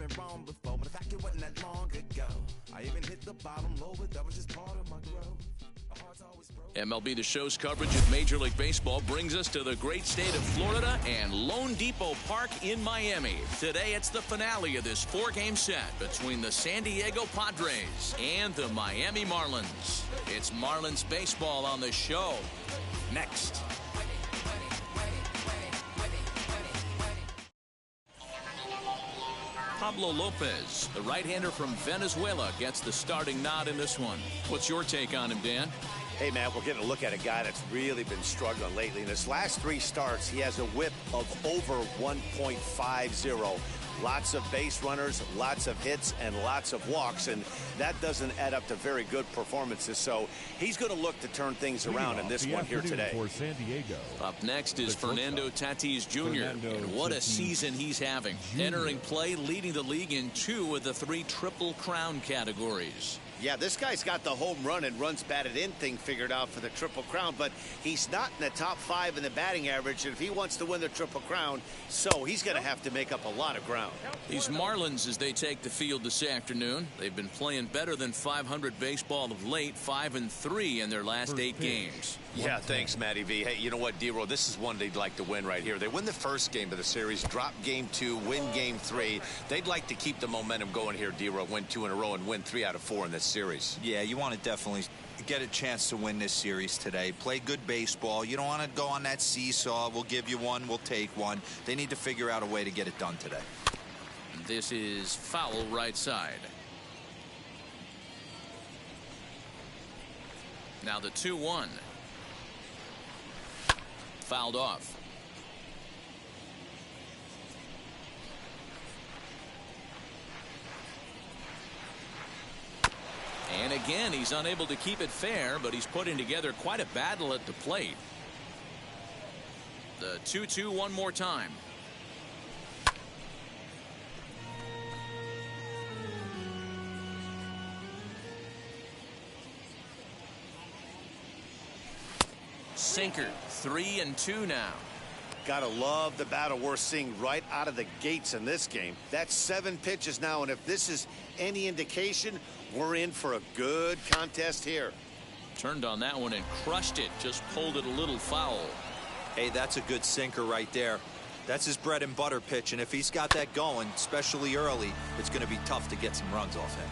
it wrong before, but the fact it wasn't that long ago. I even hit the bottom low, but that was just part of my growth. MLB The Show's coverage of Major League Baseball brings us to the great state of Florida and Lone Depot Park in Miami. Today, it's the finale of this four-game set between the San Diego Padres and the Miami Marlins. It's Marlins baseball on the show. Next. Pablo Lopez, the right-hander from Venezuela, gets the starting nod in this one. What's your take on him, Dan? Hey, man, we're getting a look at a guy that's really been struggling lately. In his last three starts, he has a whip of over 1.50. Lots of base runners, lots of hits, and lots of walks, and that doesn't add up to very good performances. So he's going to look to turn things around in this one here today. For San Diego. Up next is Fernando Tatis Jr., and what a season he's having. Entering play, leading the league in 2 of the 3 Triple Crown categories. Yeah, this guy's got the home run and runs batted in thing figured out for the Triple Crown, but he's not in the top 5 in the batting average, and if he wants to win the Triple Crown, so he's going to have to make up a lot of ground. These Marlins, as they take the field this afternoon, they've been playing better than 500 baseball of late, 5-3 in their last 8 games. Yeah, thanks, Matty V. Hey, you know what, D-Roll, this is one they'd like to win right here. They win the first game of the series, drop game 2, win game 3. They'd like to keep the momentum going here, D-Roll, win 2 in a row and win 3 out of 4 in this series. Yeah, you want to definitely get a chance to win this series today. Play good baseball. You don't want to go on that seesaw. We'll give you one, we'll take one. They need to figure out a way to get it done today. This is foul right side. Now the 2-1. Fouled off. And again, he's unable to keep it fair, but he's putting together quite a battle at the plate. The 2-2 one more time. Sinker, 3-2 now. Gotta love the battle we're seeing right out of the gates in this game. That's 7 pitches now, and if this is any indication, we're in for a good contest here. Turned on that one and crushed it. Just pulled it a little foul. Hey, that's a good sinker right there. That's his bread and butter pitch, and if he's got that going, especially early, it's going to be tough to get some runs off him.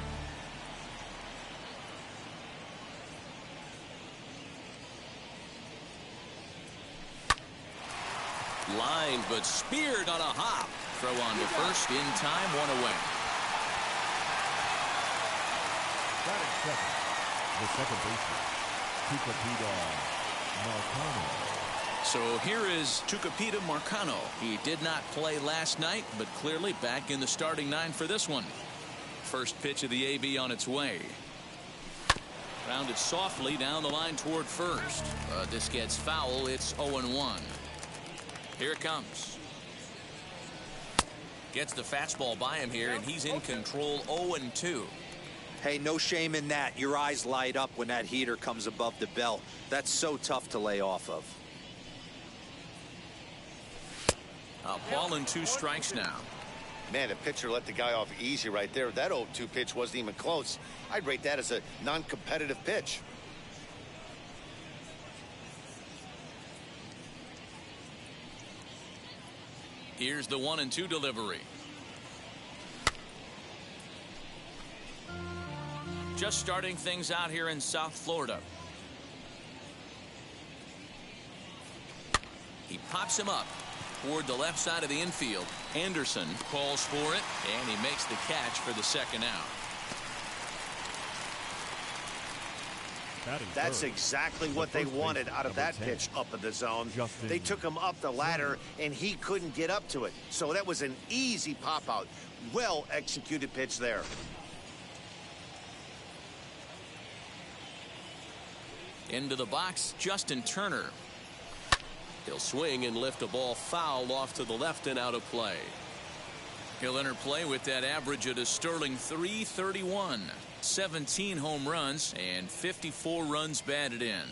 Line, but speared on a hop. Throw on to first, in time, 1 away. Second baseman, Tucupita Marcano. So here is Tucupita Marcano. He did not play last night, but clearly back in the starting 9 for this one. First pitch of the AB on its way. Rounded softly down the line toward first. This gets foul. It's 0-1. Here it comes. Gets the fastball by him here, and he's in control. 0-2. Hey, no shame in that. Your eyes light up when that heater comes above the belt. That's so tough to lay off of. A ball and 2 strikes now. Man, the pitcher let the guy off easy right there. That 0-2 pitch wasn't even close. I'd rate that as a non-competitive pitch. Here's the 1-2 delivery. Just starting things out here in South Florida. He pops him up toward the left side of the infield. Anderson calls for it, and he makes the catch for the second out. That's exactly what they wanted out of that pitch up in the zone. They took him up the ladder, and he couldn't get up to it. So that was an easy pop-out. Well-executed pitch there. Into the box, Justin Turner. He'll swing and lift a ball foul off to the left and out of play. He'll enter play with that average at a sterling .331. 17 home runs and 54 runs batted in.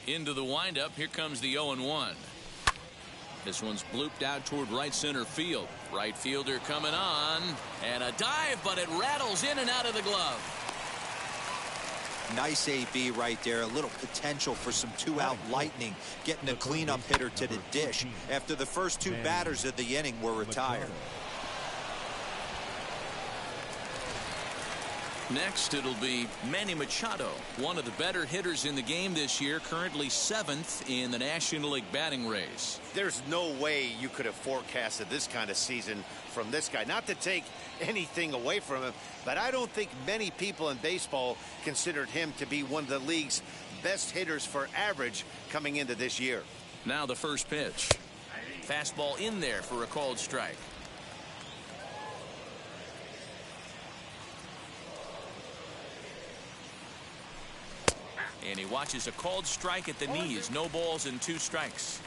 Into the windup. Here comes the 0-1. This one's blooped out toward right center field. Right fielder coming on. And a dive, but it rattles in and out of the glove. Nice AB right there. A little potential for some two-out lightning, getting a cleanup hitter to the dish after the first two batters of the inning were retired. Next, it'll be Manny Machado, one of the better hitters in the game this year, currently 7th in the National League batting race. There's no way you could have forecasted this kind of season from this guy. Not to take anything away from him, but I don't think many people in baseball considered him to be one of the league's best hitters for average coming into this year. Now the first pitch. Fastball in there for a called strike. And he watches a called strike at the knees. No balls and 2 strikes.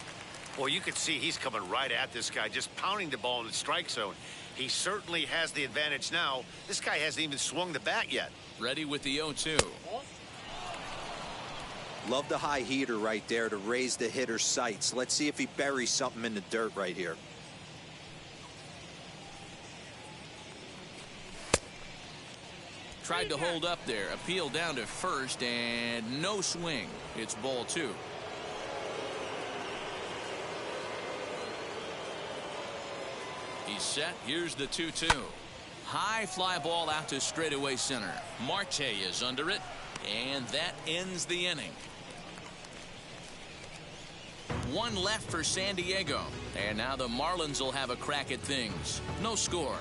Well, you can see he's coming right at this guy, just pounding the ball in the strike zone. He certainly has the advantage now. This guy hasn't even swung the bat yet. Ready with the 0-2. Love the high heater right there to raise the hitter's sights. Let's see if he buries something in the dirt right here. Tried to hold up there. Appeal down to first, and no swing. It's ball 2. He's set. Here's the 2-2. High fly ball out to straightaway center. Marte is under it, and that ends the inning. 1 left for San Diego, and now the Marlins will have a crack at things. No score.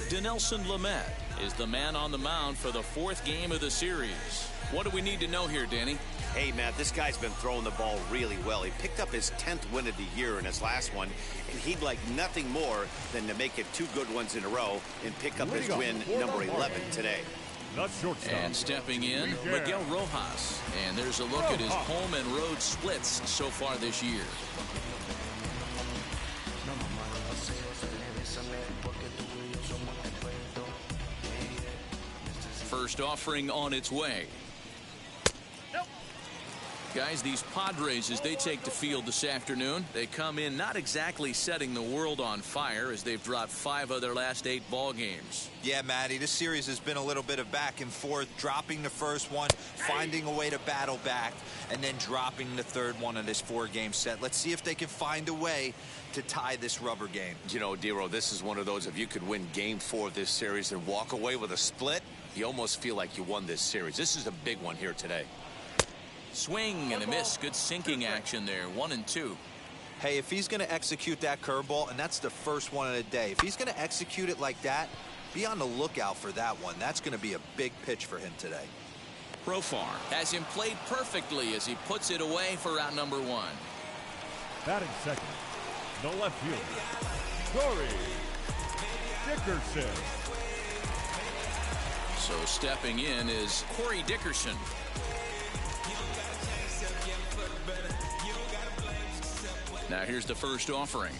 Dinelson Lamet is the man on the mound for the 4th game of the series. What do we need to know here, Danny? Hey, Matt, this guy's been throwing the ball really well. He picked up his 10th win of the year in his last one, and he'd like nothing more than to make it 2 good ones in a row and pick up his win number 11 today. And stepping in, Miguel Rojas. And there's a look at his home and road splits so far this year. First offering on its way. Guys, these Padres, as they take the field this afternoon, they come in not exactly setting the world on fire as they've dropped 5 of their last 8 ball games. Yeah, Matty, this series has been a little bit of back and forth, dropping the first one, finding a way to battle back, and then dropping the 3rd one of this 4-game set. Let's see if they can find a way to tie this rubber game. You know, Dero, this is one of those, if you could win game 4 of this series and walk away with a split, you almost feel like you won this series. This is a big one here today. Swing and a miss. Good sinking action there. 1-2. Hey, if he's going to execute that curveball, and that's the first one of the day, if he's going to execute it like that, be on the lookout for that one. That's going to be a big pitch for him today. Profar has him played perfectly as he puts it away for out number 1. Batting second, the left fielder, Corey Dickerson. So stepping in is Corey Dickerson. Now here's the first offering.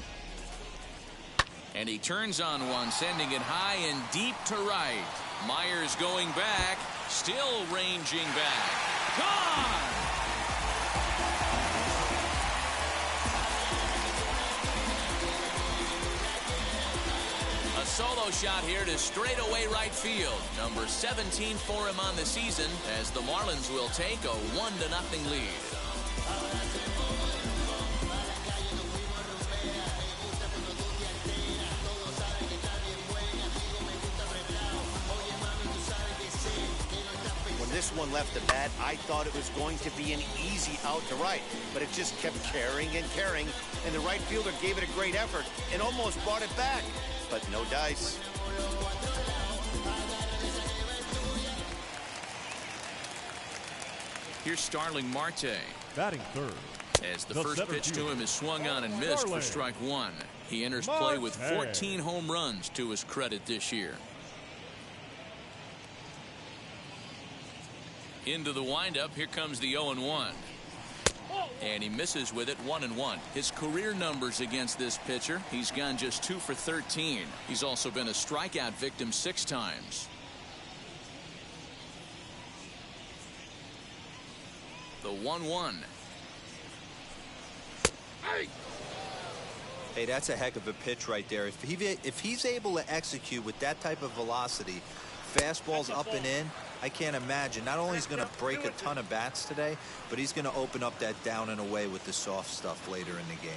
And he turns on one, sending it high and deep to right. Myers going back, still ranging back. Gone! A solo shot here to straightaway right field. Number 17 for him on the season as the Marlins will take a 1-0 lead. This one left the bat, I thought it was going to be an easy out to right, but it just kept carrying and carrying, and the right fielder gave it a great effort and almost brought it back, but no dice. Here's Starling Marte. Batting 3rd. As the first pitch to him is swung on and missed for strike 1. He enters play with 14 home runs to his credit this year. Into the windup, here comes the 0-1. And he misses with it, 1-1. His career numbers against this pitcher, he's gone just 2 for 13. He's also been a strikeout victim 6 times. The 1-1. Hey, that's a heck of a pitch right there. If he's able to execute with that type of velocity, fastballs up and in, I can't imagine. Not only is he going to break a ton of bats today, but he's going to open up that down and away with the soft stuff later in the game.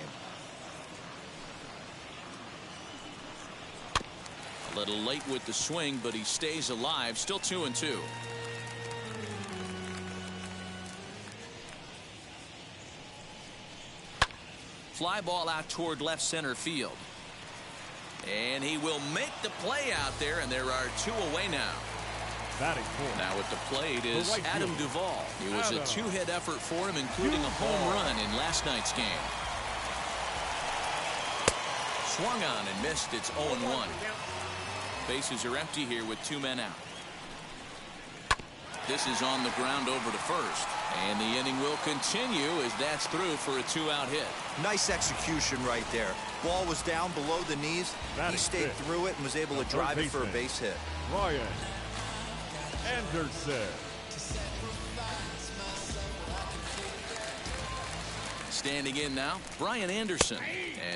A little late with the swing, but he stays alive. Still 2-2. Fly ball out toward left center field. And he will make the play out there, and there are 2 away now. Now at the plate is Adam Duvall. It was a 2-hit effort for him, including a home run in last night's game. Swung on and missed. It's 0-1. Bases are empty here with 2 men out. This is on the ground over to first. And the inning will continue as that's through for a 2-out hit. Nice execution right there. Ball was down below the knees. He stayed through it and was able to drive it for a base hit. Brian Anderson. Standing in now, Brian Anderson,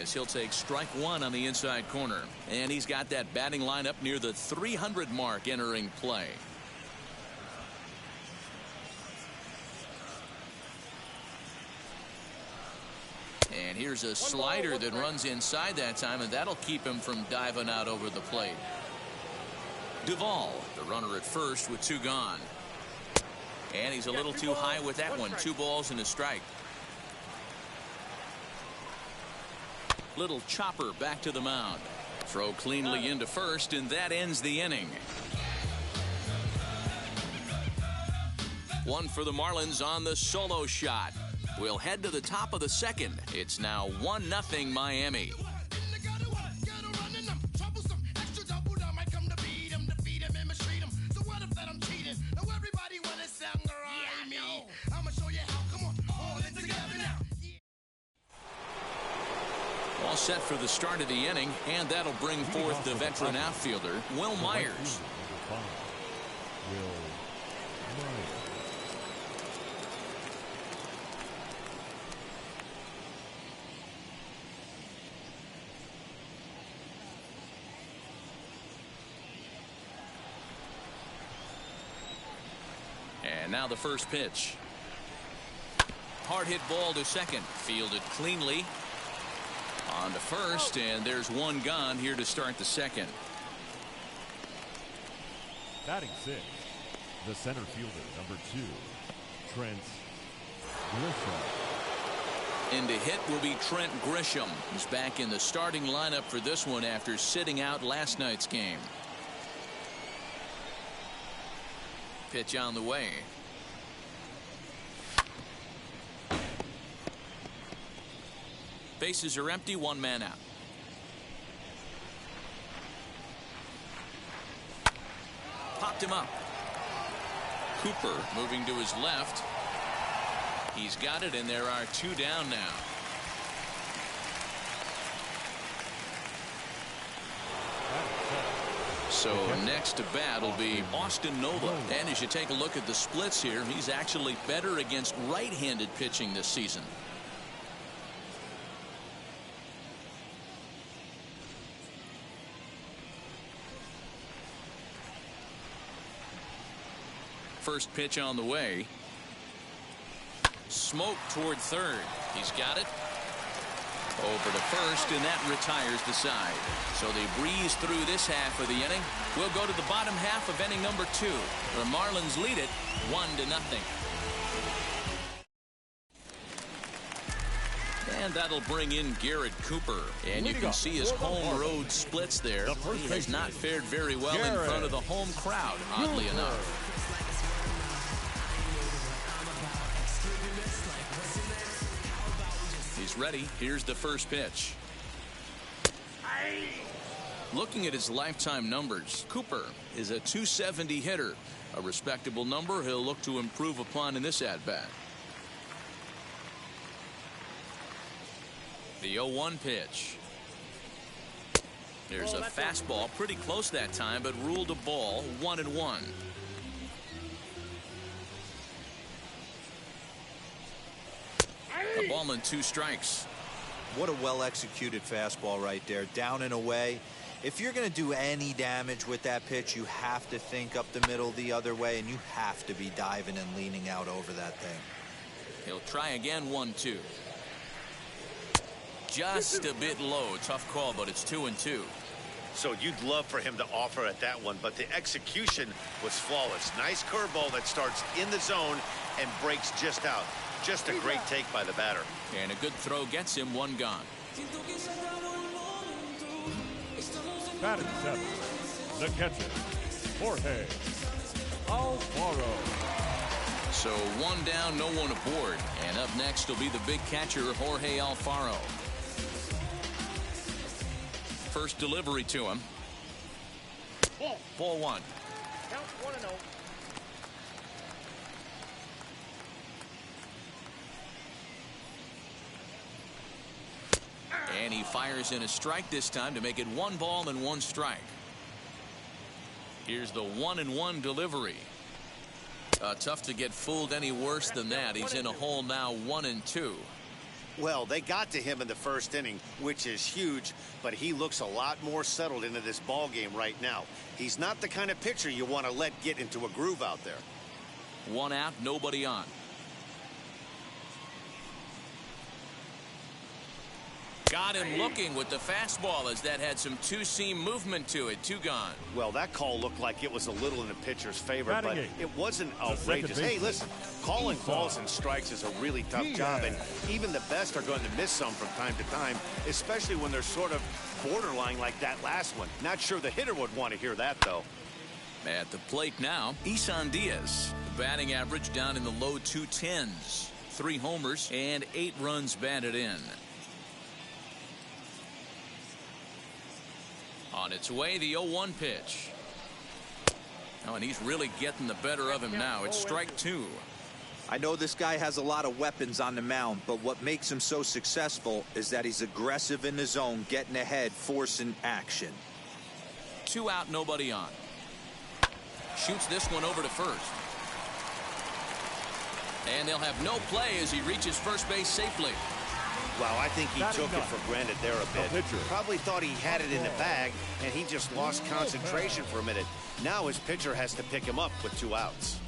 as he'll take strike 1 on the inside corner. And he's got that batting lineup near the 300 mark entering play. And here's a slider that runs inside that time, and that'll keep him from diving out over the plate. Duvall, the runner at first with 2 gone. And he's a little too high with that one. 2 balls and a strike. Little chopper back to the mound. Throw cleanly into first, and that ends the inning. 1 for the Marlins on the solo shot. We'll head to the top of the second. It's now 1-0 Miami. All set for the start of the inning, and that'll bring forth the veteran outfielder, Will Myers. And now the first pitch. Hard hit ball to second. Fielded cleanly. On to first, and there's 1 gone here to start the second. Batting 6, the center fielder, number 2, Trent Grisham. In to hit will be Trent Grisham, who's back in the starting lineup for this one after sitting out last night's game. Pitch on the way. Bases are empty, 1 man out. Popped him up. Cooper moving to his left. He's got it, and there are 2 down now. So next to bat will be Austin Nova. And as you take a look at the splits here, he's actually better against right-handed pitching this season. First pitch on the way. Smoke toward third. He's got it. Over to first, and that retires the side. So they breeze through this half of the inning. We'll go to the bottom half of inning number 2. The Marlins lead it 1-0. And that'll bring in Garrett Cooper. And you can see his home road splits there. He has not fared very well in front of the home crowd, oddly enough. He's ready. Here's the first pitch. Looking at his lifetime numbers, Cooper is a .270 hitter, a respectable number he'll look to improve upon in this at-bat. The 0-1 pitch. There's a fastball pretty close that time, but ruled a ball. 1-1. A ball and 2 strikes. What a well-executed fastball right there. Down and away. If you're going to do any damage with that pitch, you have to think up the middle the other way, and you have to be diving and leaning out over that thing. He'll try again, 1-2. Just a bit low. Tough call, but it's 2-2. So you'd love for him to offer at that one, but the execution was flawless. Nice curveball that starts in the zone and breaks just out. Just a great take by the batter. And a good throw gets him 1 gone. Batting 7th, the catcher, Jorge Alfaro. So 1 down, no one aboard. And up next will be the big catcher, Jorge Alfaro. First delivery to him. Ball 1. Count 1-0. And he fires in a strike this time to make it 1 ball and 1 strike. Here's the 1-1 delivery. Tough to get fooled any worse than that. He's in a hole now, 1-2. Well, they got to him in the first inning, which is huge, but he looks a lot more settled into this ball game right now. He's not the kind of pitcher you want to let get into a groove out there. 1 out, nobody on. Got him looking with the fastball as that had some 2-seam movement to it. 2 gone. Well, that call looked like it was a little in the pitcher's favor, but it wasn't outrageous. Hey, listen, calling balls and strikes is a really tough job, and even the best are going to miss some from time to time, especially when they're sort of borderline like that last one. Not sure the hitter would want to hear that, though. At the plate now, Isan Diaz. The batting average down in the low 210s. 3 homers and 8 runs batted in. On its way, the 0-1 pitch. Oh, and he's really getting the better of him now. It's strike 2. I know this guy has a lot of weapons on the mound, but what makes him so successful is that he's aggressive in the zone, getting ahead, forcing action. 2 out, nobody on. Shoots this one over to first. And they'll have no play as he reaches first base safely. Wow, I think he took it for granted there a bit. Probably thought he had it in the bag, and he just lost concentration for a minute. Now his pitcher has to pick him up with 2 outs.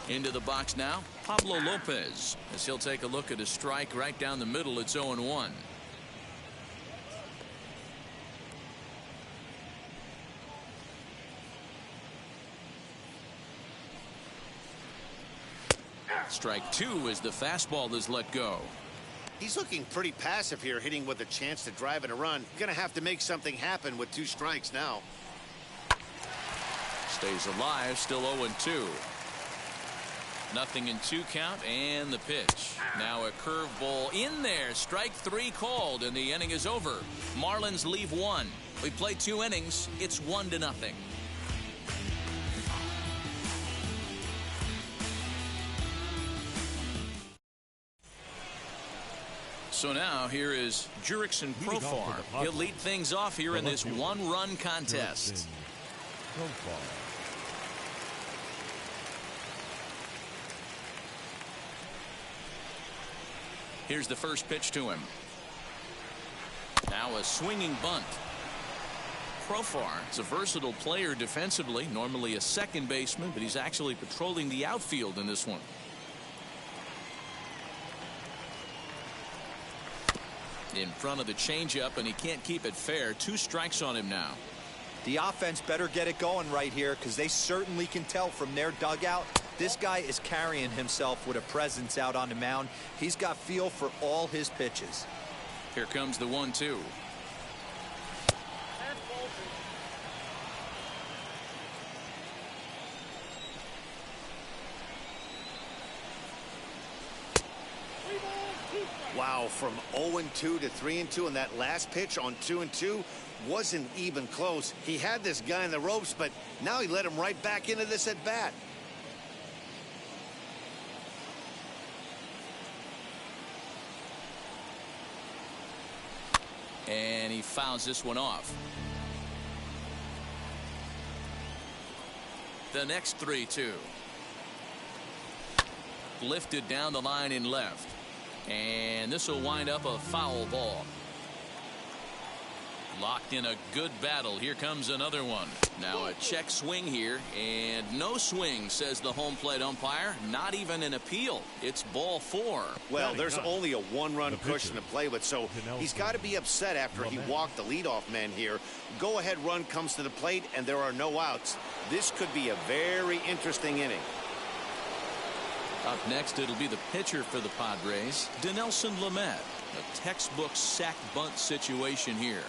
Into the box now, Pablo Lopez, as he'll take a look at a strike right down the middle. It's 0-1. Strike 2 as the fastball is let go. He's looking pretty passive here, hitting with a chance to drive in a run. Gonna have to make something happen with 2 strikes now. Stays alive, still 0-2. Nothing in 2 count, and the pitch. Now a curveball in there. Strike 3 called, and the inning is over. Marlins leave 1. We played 2 innings. It's 1-0. So now here is Jurickson Profar. He'll lead things off here in this 1-run contest. Here's the first pitch to him. Now a swinging bunt. Profar is a versatile player defensively, normally a second baseman, but he's actually patrolling the outfield in this one. In front of the changeup, and he can't keep it fair. 2 strikes on him now. The offense better get it going right here, because they certainly can tell from their dugout this guy is carrying himself with a presence out on the mound. He's got feel for all his pitches. Here comes the 1-2. Wow, from 0-2 to 3-2, and that last pitch on 2-2 wasn't even close. He had this guy in the ropes, but now he let him right back into this at bat. And he fouls this one off. The next 3-2. Lifted down the line in left. And this will wind up a foul ball. Locked in a good battle. Here comes another one. Now a check swing here, and no swing, says the home plate umpire. Not even an appeal. It's ball 4. Well, there's only a one-run cushion to play with, so he's got to be upset after he walked the leadoff man here. Go-ahead run comes to the plate, and there are no outs. This could be a very interesting inning. Up next, it'll be the pitcher for the Padres, Dinelson Lamet. A textbook sack bunt situation here.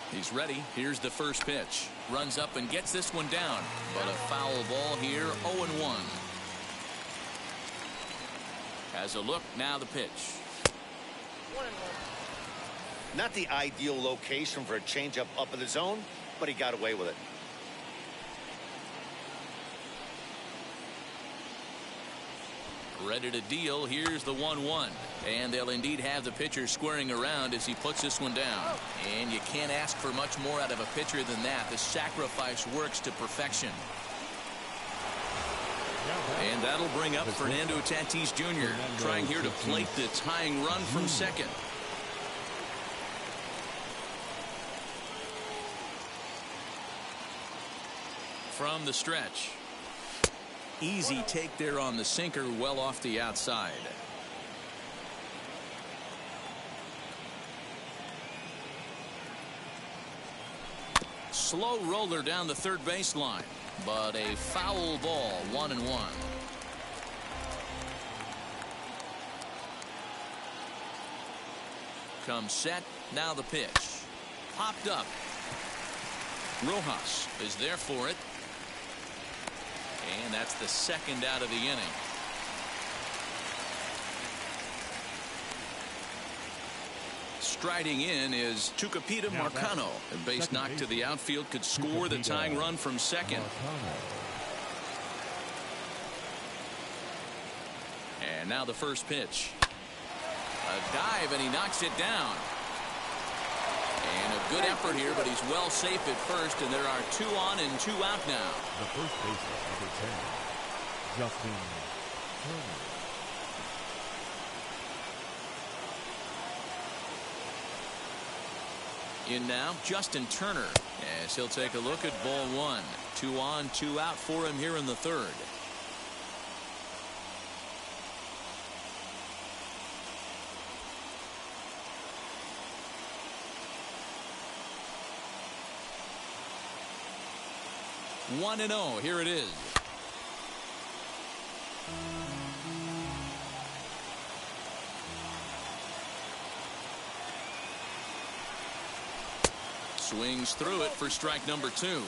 He's ready. Here's the first pitch. Runs up and gets this one down. But a foul ball here, 0-1. Has a look, now the pitch. Not the ideal location for a changeup up in the zone, but he got away with it. Ready to deal. Here's the 1-1. And they'll indeed have the pitcher squaring around as he puts this one down. And you can't ask for much more out of a pitcher than that. The sacrifice works to perfection. And that'll bring up Fernando Tatis Jr. trying here to plate the tying run from second. From the stretch. Easy take there on the sinker, well off the outside. Slow roller down the third baseline, but a foul ball, 1-1. Comes set, now the pitch. Popped up. Rojas is there for it. And that's the second out of the inning. Striding in is Tucupita Marcano. A base knock to the outfield could score the tying run from second. And now the first pitch. A dive, and he knocks it down. And a good effort here, but he's well safe at first, and there are 2 on and 2 out now. The first baseman, number 10, Justin Turner. In now, Justin Turner, as he'll take a look at ball 1. 2 on, 2 out for him here in the third. One and 0. Here it is. Swings through it for strike number 2.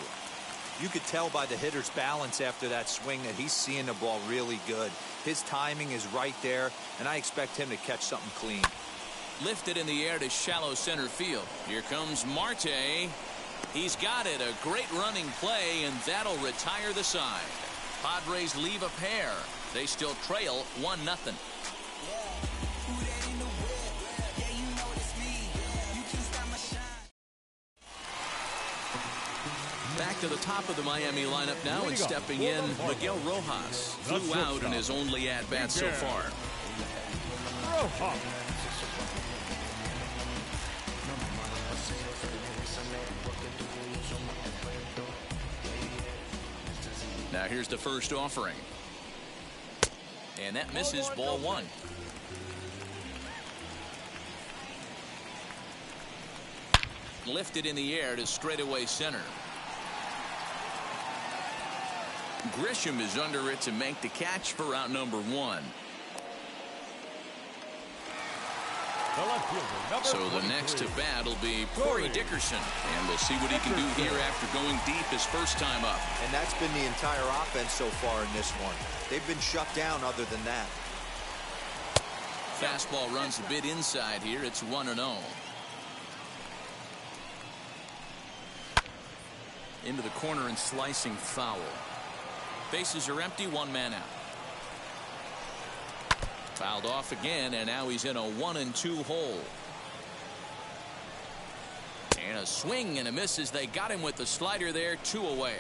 You could tell by the hitter's balance after that swing that he's seeing the ball really good. His timing is right there, and I expect him to catch something clean. Lifted in the air to shallow center field. Here comes Marte. He's got it. A great running play, and that'll retire the side. Padres leave a pair. They still trail 1-0. Back to the top of the Miami lineup now, and stepping in, Miguel Rojas. Flew out in his only at-bat so far. Now here's the first offering. And that misses, ball 1. Lifted in the air to straightaway center. Grisham is under it to make the catch for out number 1. So the next to bat will be Corey Dickerson, and we'll see what he can do here after going deep his first time up. And that's been the entire offense so far in this one. They've been shut down other than that. Fastball runs a bit inside here. It's 1-0. Into the corner and slicing foul. Bases are empty, 1 man out. Fouled off again, and now he's in a 1-2 hole. And a swing and a miss as they got him with the slider there, 2 away.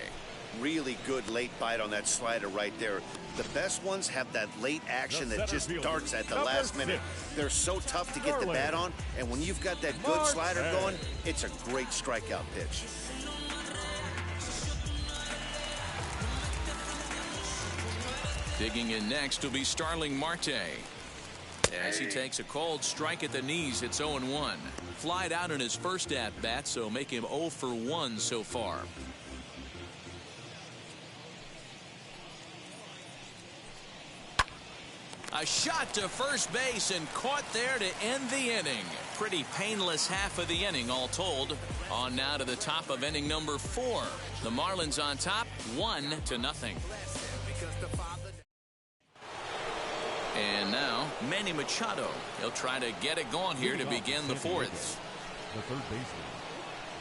Really good late bite on that slider right there. The best ones have that late action that just darts at the last minute. They're so tough to get the bat on, and when you've got that good slider going, it's a great strikeout pitch. Digging in next will be Starling Marte. As he takes a cold strike at the knees, it's 0-1. Flied out in his first at-bat, so make him 0 for 1 so far. A shot to first base and caught there to end the inning. Pretty painless half of the inning all told. On now to the top of inning number 4. The Marlins on top, 1-0. And now, Manny Machado. He'll try to get it going here to begin the fourth. The third baseman,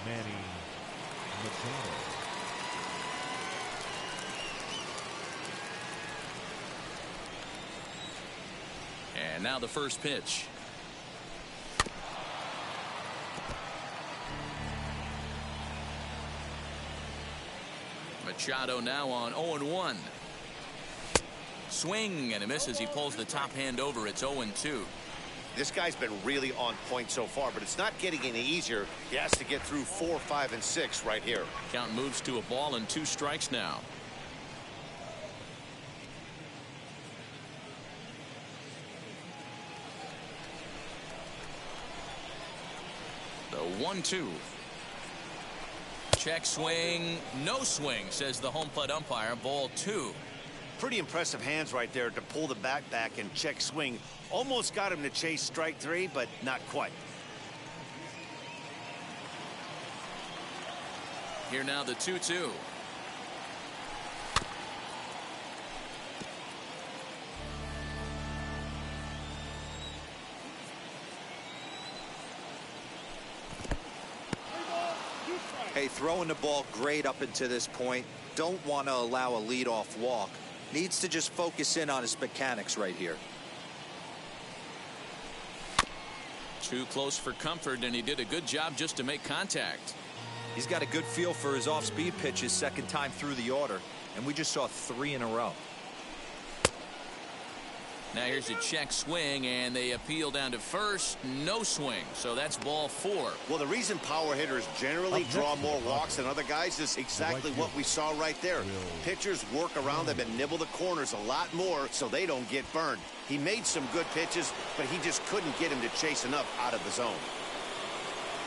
Manny Machado. And now the first pitch. Machado now on 0-1. Swing and a miss as he pulls the top hand over. It's 0-2. This guy's been really on point so far, but it's not getting any easier. He has to get through 4, 5, and 6 right here. Count moves to a ball and 2 strikes now. The 1-2. Check swing, no swing, says the home plate umpire. Ball 2. Pretty impressive hands right there to pull the bat back and check swing. Almost got him to chase strike 3, but not quite. Here now the 2-2. Hey, throwing the ball great up until this point. Don't want to allow a leadoff walk. Needs to just focus in on his mechanics right here. Too close for comfort, and he did a good job just to make contact. He's got a good feel for his off-speed pitches second time through the order, and we just saw 3 in a row. Now here's a check swing, and they appeal down to first. No swing, so that's ball 4. Well, the reason power hitters generally draw more walks than other guys is exactly what we saw right there. Pitchers work around them and nibble the corners a lot more so they don't get burned. He made some good pitches, but he just couldn't get him to chase enough out of the zone.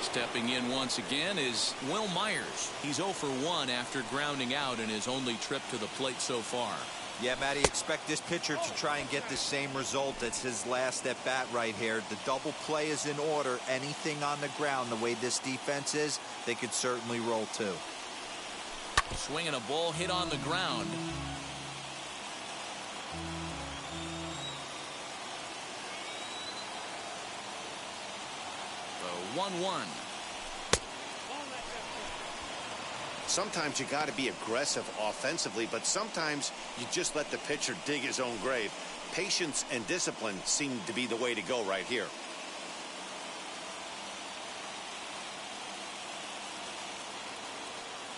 Stepping in once again is Will Myers. He's 0 for 1 after grounding out in his only trip to the plate so far. Yeah, Matty, expect this pitcher to try and get the same result as his last at bat right here. The double play is in order. Anything on the ground, the way this defense is, they could certainly roll too. Swinging a ball hit on the ground. The 1-1. Sometimes you got to be aggressive offensively, but sometimes you just let the pitcher dig his own grave. Patience and discipline seem to be the way to go right here.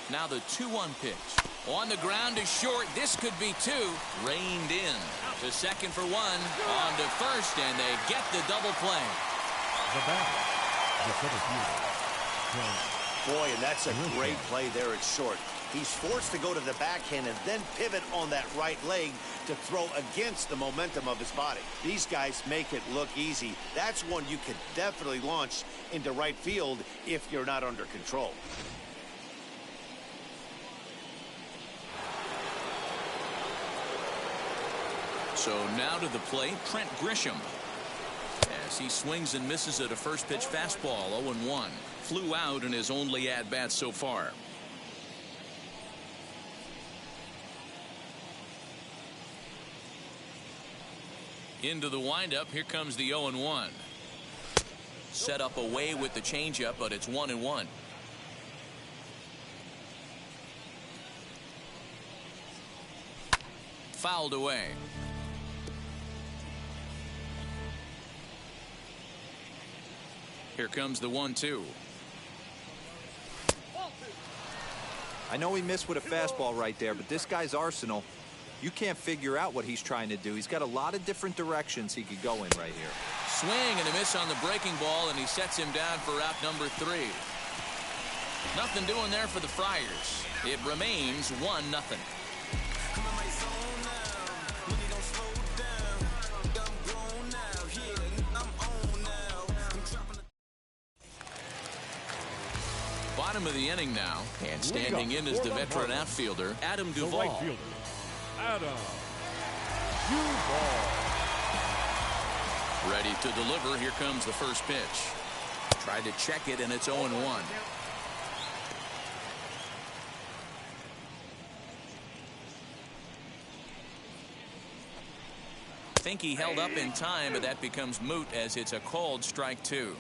Now the 2-1 pitch. On the ground is short. This could be 2. Reined in. To second for 1. On to first, and they get the double play. The batter, the center fielder. Boy, and that's a great play there at short. He's forced to go to the backhand and then pivot on that right leg to throw against the momentum of his body. These guys make it look easy. That's one you could definitely launch into right field if you're not under control. So now to the plate, Trent Grisham. As he swings and misses at a first pitch fastball, 0-1. Flew out in his only at-bat so far. Into the windup, here comes the 0-1. Set up away with the changeup, but it's 1-1. Fouled away. Here comes the 1-2. I know he missed with a fastball right there, but this guy's arsenal, you can't figure out what he's trying to do. He's got a lot of different directions he could go in right here. Swing and a miss on the breaking ball, and he sets him down for out number 3. Nothing doing there for the Friars. It remains 1-0. Bottom of the inning now, and standing in is the veteran outfielder, Adam Duvall. Right fielder, Adam Duvall. Ready to deliver. Here comes the first pitch. Tried to check it, and it's 0-1. I think he held up in time, but that becomes moot as it's a called strike 2.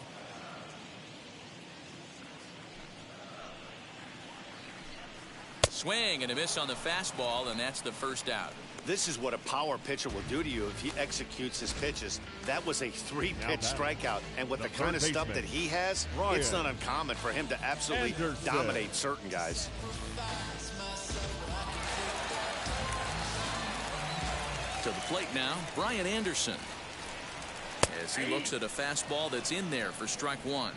Swing and a miss on the fastball, and that's the first out. This is what a power pitcher will do to you if he executes his pitches. That was a 3-pitch strikeout, and with the kind of stuff that he has, it's not uncommon for him to absolutely dominate certain guys. To the plate now, Brian Anderson, as he looks at a fastball that's in there for strike 1.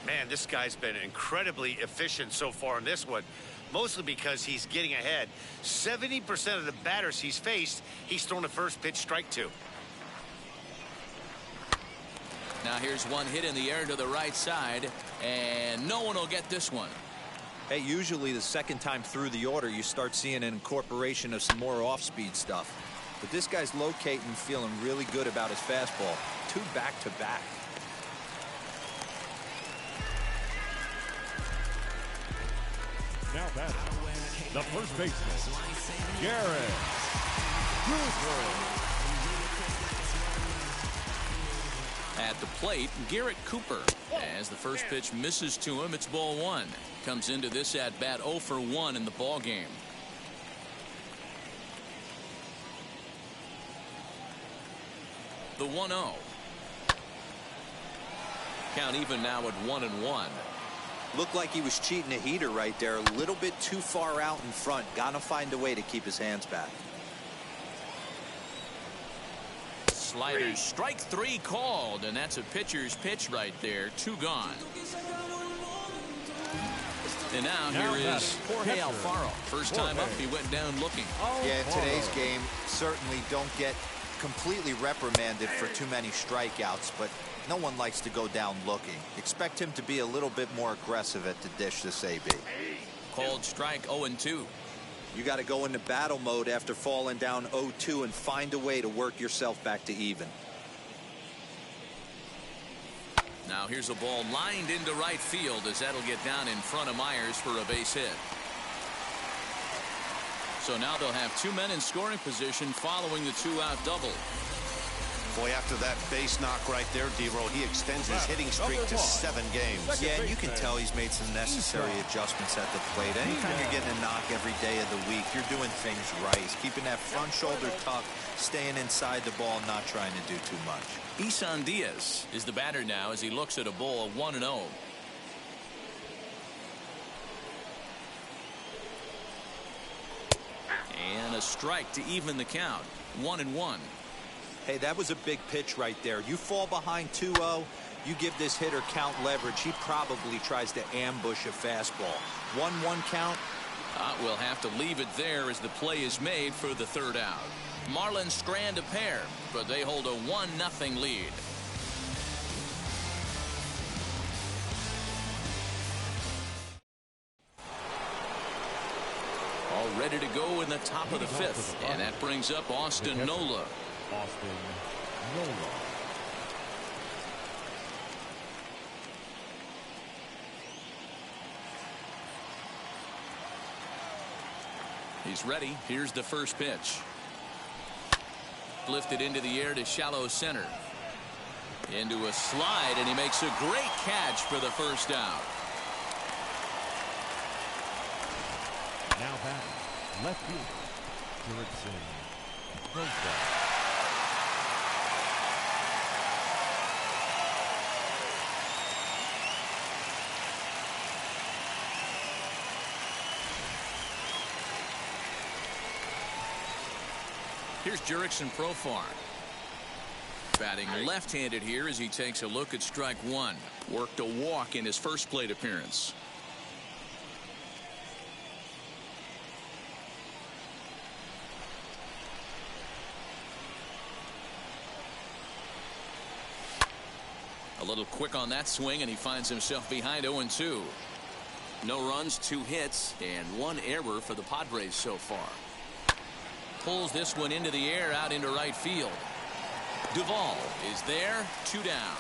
Man, this guy's been incredibly efficient so far in this one, mostly because he's getting ahead. 70% of the batters he's faced, he's thrown a first pitch strike 2. Now here's one hit in the air to the right side, and no one will get this one. Hey, usually the second time through the order, you start seeing an incorporation of some more off-speed stuff. But this guy's locating, feeling really good about his fastball. 2 back-to-back. Now batting, the first baseman, Garrett Cooper. At the plate, Garrett Cooper. As the first pitch misses to him, it's ball 1. Comes into this at-bat 0 for 1 in the ball game. The 1-0. Count even now at 1-1. Looked like he was cheating a heater right there. A little bit too far out in front. Gotta find a way to keep his hands back. Sliders, strike 3 called, and that's a pitcher's pitch right there. 2 gone. And now here is Jorge Alfaro. First time up, he went down looking. Yeah, in today's game, certainly don't get completely reprimanded for too many strikeouts, but no one likes to go down looking. Expect him to be a little bit more aggressive at the dish this AB. Called strike 0-2. You got to go into battle mode after falling down 0-2 and find a way to work yourself back to even. Now here's a ball lined into right field as that'll get down in front of Myers for a base hit. So now they'll have 2 men in scoring position following the 2-out double. Boy, after that base knock right there, D-Roll, he extends his hitting streak to 7 games. Yeah, and you can tell he's made some necessary adjustments at the plate. Anytime you're getting a knock every day of the week, you're doing things right. He's keeping that front shoulder tucked, staying inside the ball, not trying to do too much. Isan Diaz is the batter now as he looks at a ball 1-0. And a strike to even the count. 1-1. Hey, that was a big pitch right there. You fall behind 2-0, you give this hitter count leverage. He probably tries to ambush a fastball. 1-1 count. We'll have to leave it there as the play is made for the 3rd out. Marlins strand a pair, but they hold a 1-0 lead. All ready to go in the top of the 5th, and that brings up Austin Nola. Austin Nola. He's ready. Here's the first pitch. Lifted into the air to shallow center. Into a slide, and he makes a great catch for the first out. Now batting, left fielder, Jurickson Rosebud. Here's Jurickson Profar. Batting left-handed here as he takes a look at strike one. Worked a walk in his first plate appearance. A little quick on that swing, and he finds himself behind 0-2. No runs, 2 hits, and 1 error for the Padres so far. Pulls this one into the air out into right field. Duvall is there, 2 down.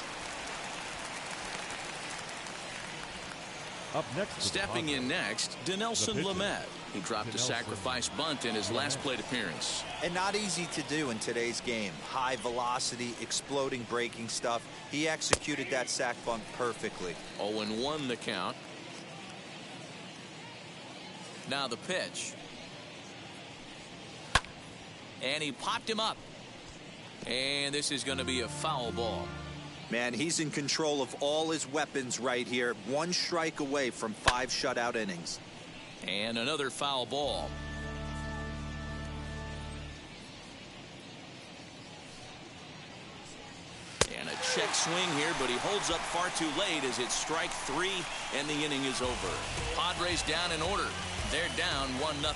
Up next, stepping in next, Dinelson Lamet. He dropped a sacrifice bunt in his last plate appearance. And not easy to do in today's game. High velocity, exploding breaking stuff. He executed that sac bunt perfectly. 0-1 the count. Now the pitch. And he popped him up. And this is going to be a foul ball. Man, he's in control of all his weapons right here. 1 strike away from 5 shutout innings. And another foul ball. And a check swing here, but he holds up far too late as it's strike 3 and the inning is over. Padres down in order. They're down 1-0.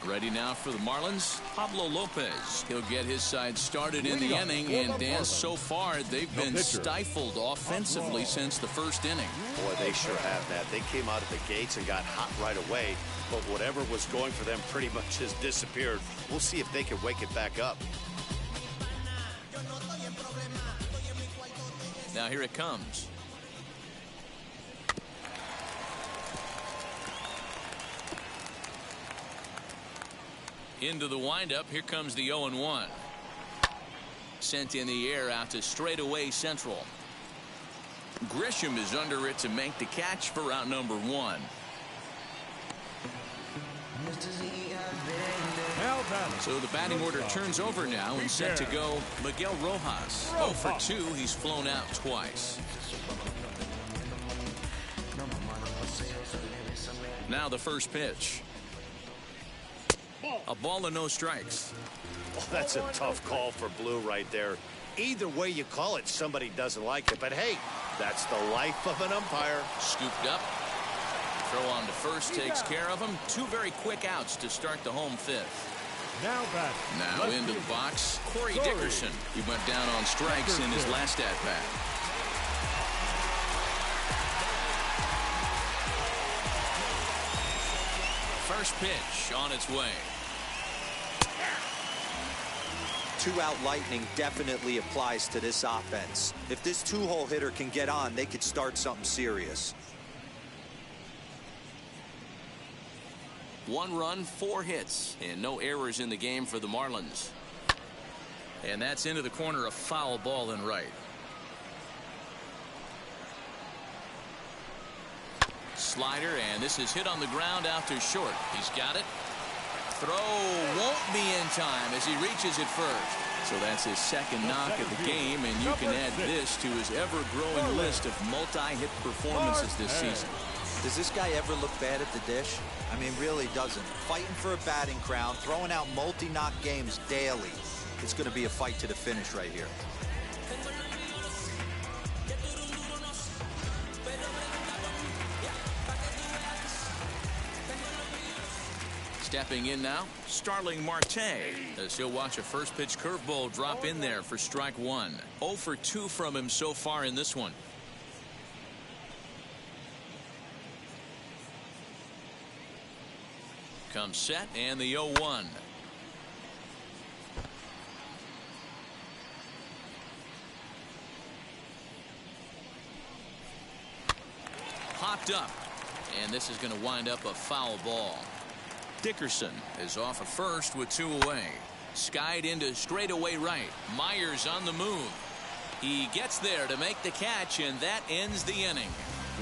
Ready now for the Marlins, Pablo Lopez. He'll get his side started in the inning, and Dan, so far they've been stifled offensively since the first inning. Boy, they sure have, Matt. They came out of the gates and got hot right away, but whatever was going for them pretty much has disappeared. We'll see if they can wake it back up. Now here it comes. Into the windup. Here comes the 0-1. Sent in the air out to straightaway central. Grisham is under it to make the catch for out number 1. So the batting order turns over now and set to go Miguel Rojas. 0 for 2. He's flown out twice. Now the first pitch. A ball and no strikes. Oh, that's a tough call for Blue right there. Either way you call it, somebody doesn't like it. But hey, that's the life of an umpire. Scooped up. Throw on to first takes care of him. 2 very quick outs to start the home 5th. Now into the box, Corey Dickerson. He went down on strikes in his last at-bat. First pitch on its way. 2-out lightning definitely applies to this offense. If this 2-hole hitter can get on, they could start something serious. 1 run, 4 hits, and no errors in the game for the Marlins. And that's into the corner, a foul ball in right. Slider, and this is hit on the ground out to short. He's got it. Throw won't be in time as he reaches it first. So that's his second knock of the game, and you can add this to his ever-growing list of multi-hit performances this season. Does this guy ever look bad at the dish? I mean, really doesn't. Fighting for a batting crown, throwing out multi-knock games daily. It's going to be a fight to the finish right here. Stepping in now, Starling Marte, as he'll watch a first pitch curveball drop in there for strike 1. 0 for 2 from him so far in this one. Comes set, and the 0-1. Popped up, and this is going to wind up a foul ball. Dickerson is off of first with 2 away. Skied into straightaway right. Myers on the move. He gets there to make the catch, and that ends the inning.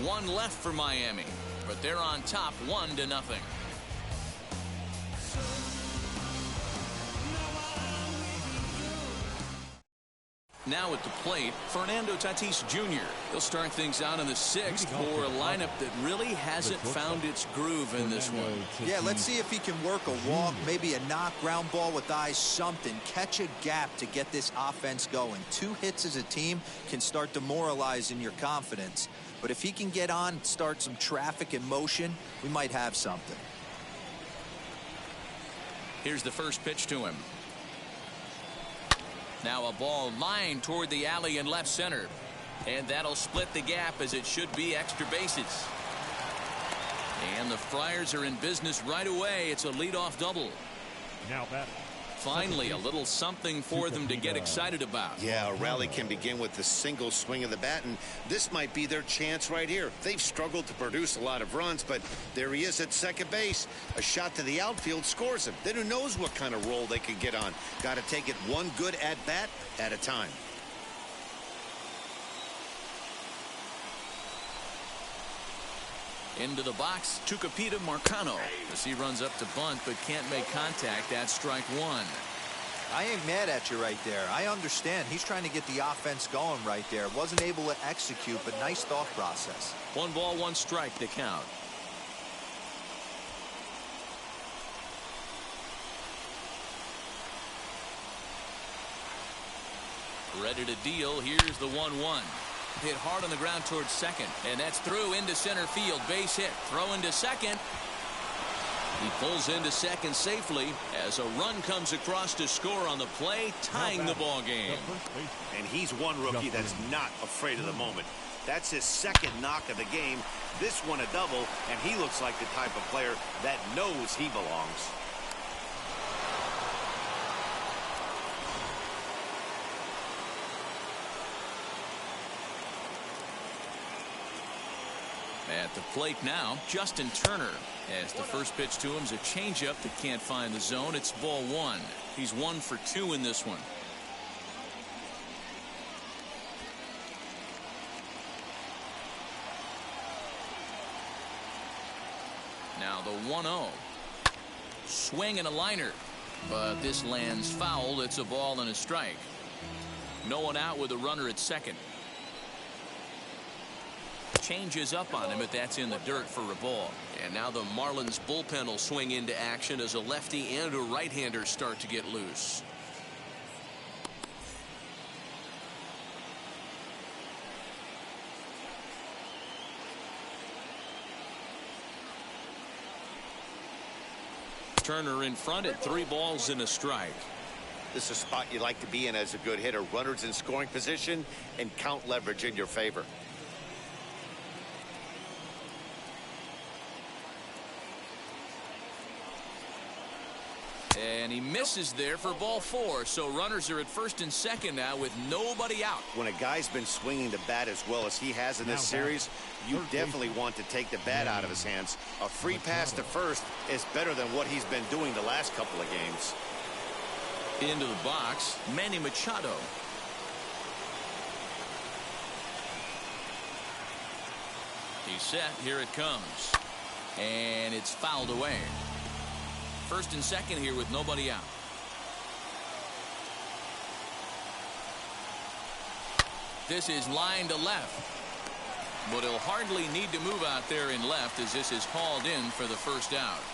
1 left for Miami, but they're on top 1-0. Now at the plate, Fernando Tatis Jr. He'll start things out in the sixth for a lineup that really hasn't found its groove in this one. Yeah, let's see if he can work a walk, maybe a knock, ground ball with eyes, something. Catch a gap to get this offense going. 2 hits as a team can start demoralizing your confidence. But if he can get on, start some traffic in motion, we might have something. Here's the first pitch to him. Now a ball lined toward the alley in left center. And that'll split the gap as it should be extra bases. And the Friars are in business right away. It's a leadoff double. Now that. Finally, a little something for them to get excited about. Yeah, a rally can begin with the single swing of the bat, and this might be their chance right here. They've struggled to produce a lot of runs, but there he is at second base. A shot to the outfield scores him. Then who knows what kind of role they could get on. Got to take it one good at-bat at a time. Into the box, Tucupita Marcano as he runs up to bunt but can't make contact. That's strike 1. I ain't mad at you right there. I understand. He's trying to get the offense going right there. Wasn't able to execute, but nice thought process. 1 ball, 1 strike to count. Ready to deal. Here's the 1-1. Hit hard on the ground towards second, and that's through into center field. Base hit. Throw into second. He pulls into second safely as a run comes across to score on the play, tying the ball game. And he's one rookie that's not afraid of the moment. That's his second knock of the game. This one a double, and he looks like the type of player that knows he belongs. At the plate now, Justin Turner. As the first pitch to him is a changeup that can't find the zone. It's ball 1. He's 1 for 2 in this one. Now the 1-0. Swing and a liner. But this lands foul. It's a ball and a strike. No one out with a runner at second. Changes up on him, but that's in the dirt for a ball. And now the Marlins bullpen will swing into action as a lefty and a right-hander start to get loose. Turner in front at 3 balls and a strike. This is a spot you like to be in as a good hitter. Runners in scoring position and count leverage in your favor. And he misses there for ball 4. So runners are at first and second now with nobody out. When a guy's been swinging the bat as well as he has in this series, you definitely want to take the bat out of his hands. A free pass to first is better than what he's been doing the last couple of games. Into the box, Manny Machado. He's set. Here it comes. And it's fouled away. First and second here with nobody out. This is line to left. But he'll hardly need to move out there in left as this is hauled in for the first out.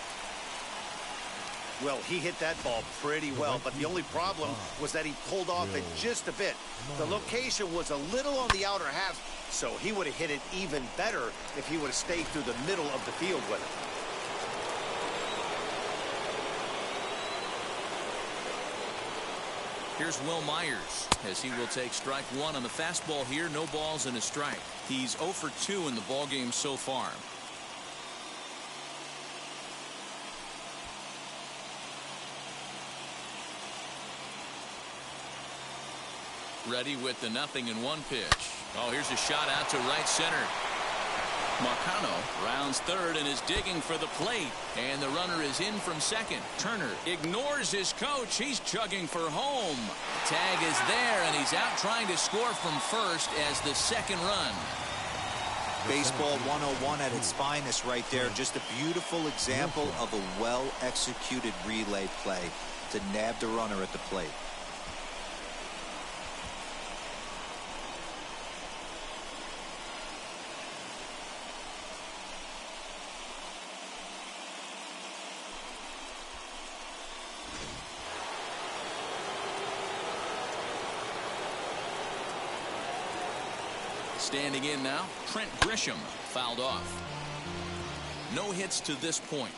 Well, he hit that ball pretty well, but the only problem was that he pulled off it just a bit. The location was a little on the outer half, so he would have hit it even better if he would have stayed through the middle of the field with it. Here's Will Myers as he will take strike 1 on the fastball here. No balls and a strike. He's 0 for 2 in the ballgame so far. Ready with the 0-1 pitch. Oh, here's a shot out to right center. Marcano rounds third and is digging for the plate. And the runner is in from second. Turner ignores his coach. He's chugging for home. Tag is there, and he's out trying to score from first as the second run. Baseball 101 at its finest right there. Just a beautiful example of a well-executed relay play to nab the runner at the plate. Standing in now, Trent Grisham fouled off. No hits to this point.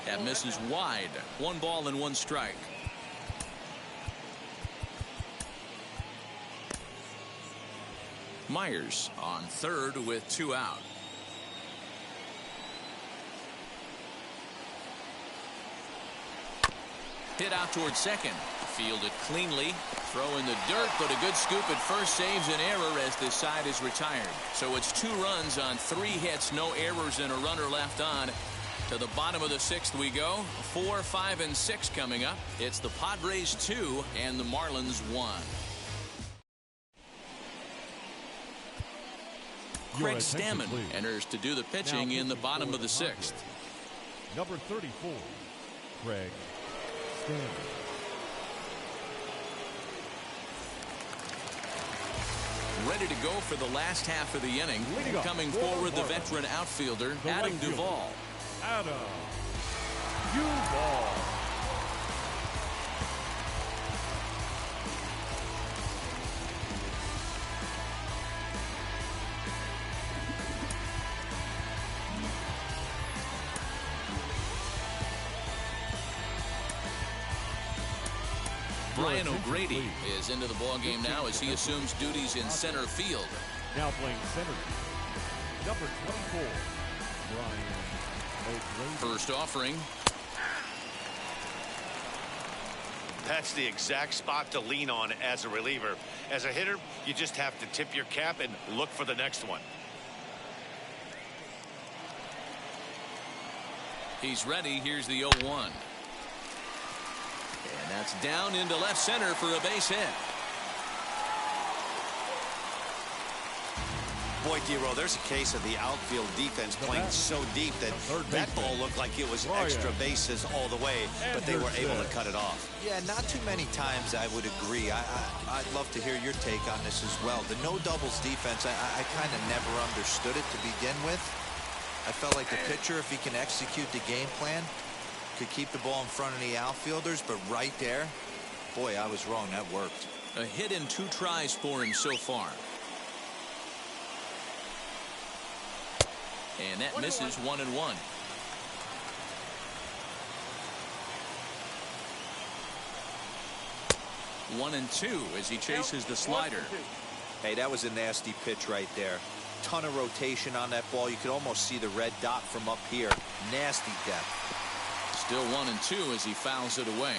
That misses wide. 1 ball and 1 strike. Myers on third with 2 out. Hit out towards second. Fielded cleanly. Throw in the dirt, but a good scoop at first saves an error as this side is retired. So it's 2 runs on 3 hits, no errors, and a runner left on. To the bottom of the 6th we go. 4, 5, and 6 coming up. It's the Padres 2 and the Marlins 1. Craig Stammen enters to do the pitching in the bottom of the 6th. Number 34, Craig Stammen. Ready to go for the last half of the inning. Coming forward, the veteran outfielder, Adam Duvall. Adam Duvall. Brian O'Grady is into the ballgame now as he assumes duties in center field. Now playing center field, number 24, Brian O'Grady. First offering. That's the exact spot to lean on as a reliever. As a hitter, you just have to tip your cap and look for the next one. He's ready. Here's the 0-1. And that's down into left center for a base hit. Boy, D-Row, there's a case of the outfield defense playing so deep that that ball looked like it was extra bases all the way, but they were able to cut it off. Yeah, not too many times I would agree. I'd love to hear your take on this as well. The no doubles defense, I kind of never understood it to begin with. I felt like the pitcher, if he can execute the game plan, could keep the ball in front of the outfielders, but right there, boy, I was wrong. That worked. A hit in 2 tries for him so far. And that misses 1-1. 1-2 as he chases the slider. Hey, that was a nasty pitch right there. Ton of rotation on that ball. You could almost see the red dot from up here. Nasty depth. Still 1-2 as he fouls it away.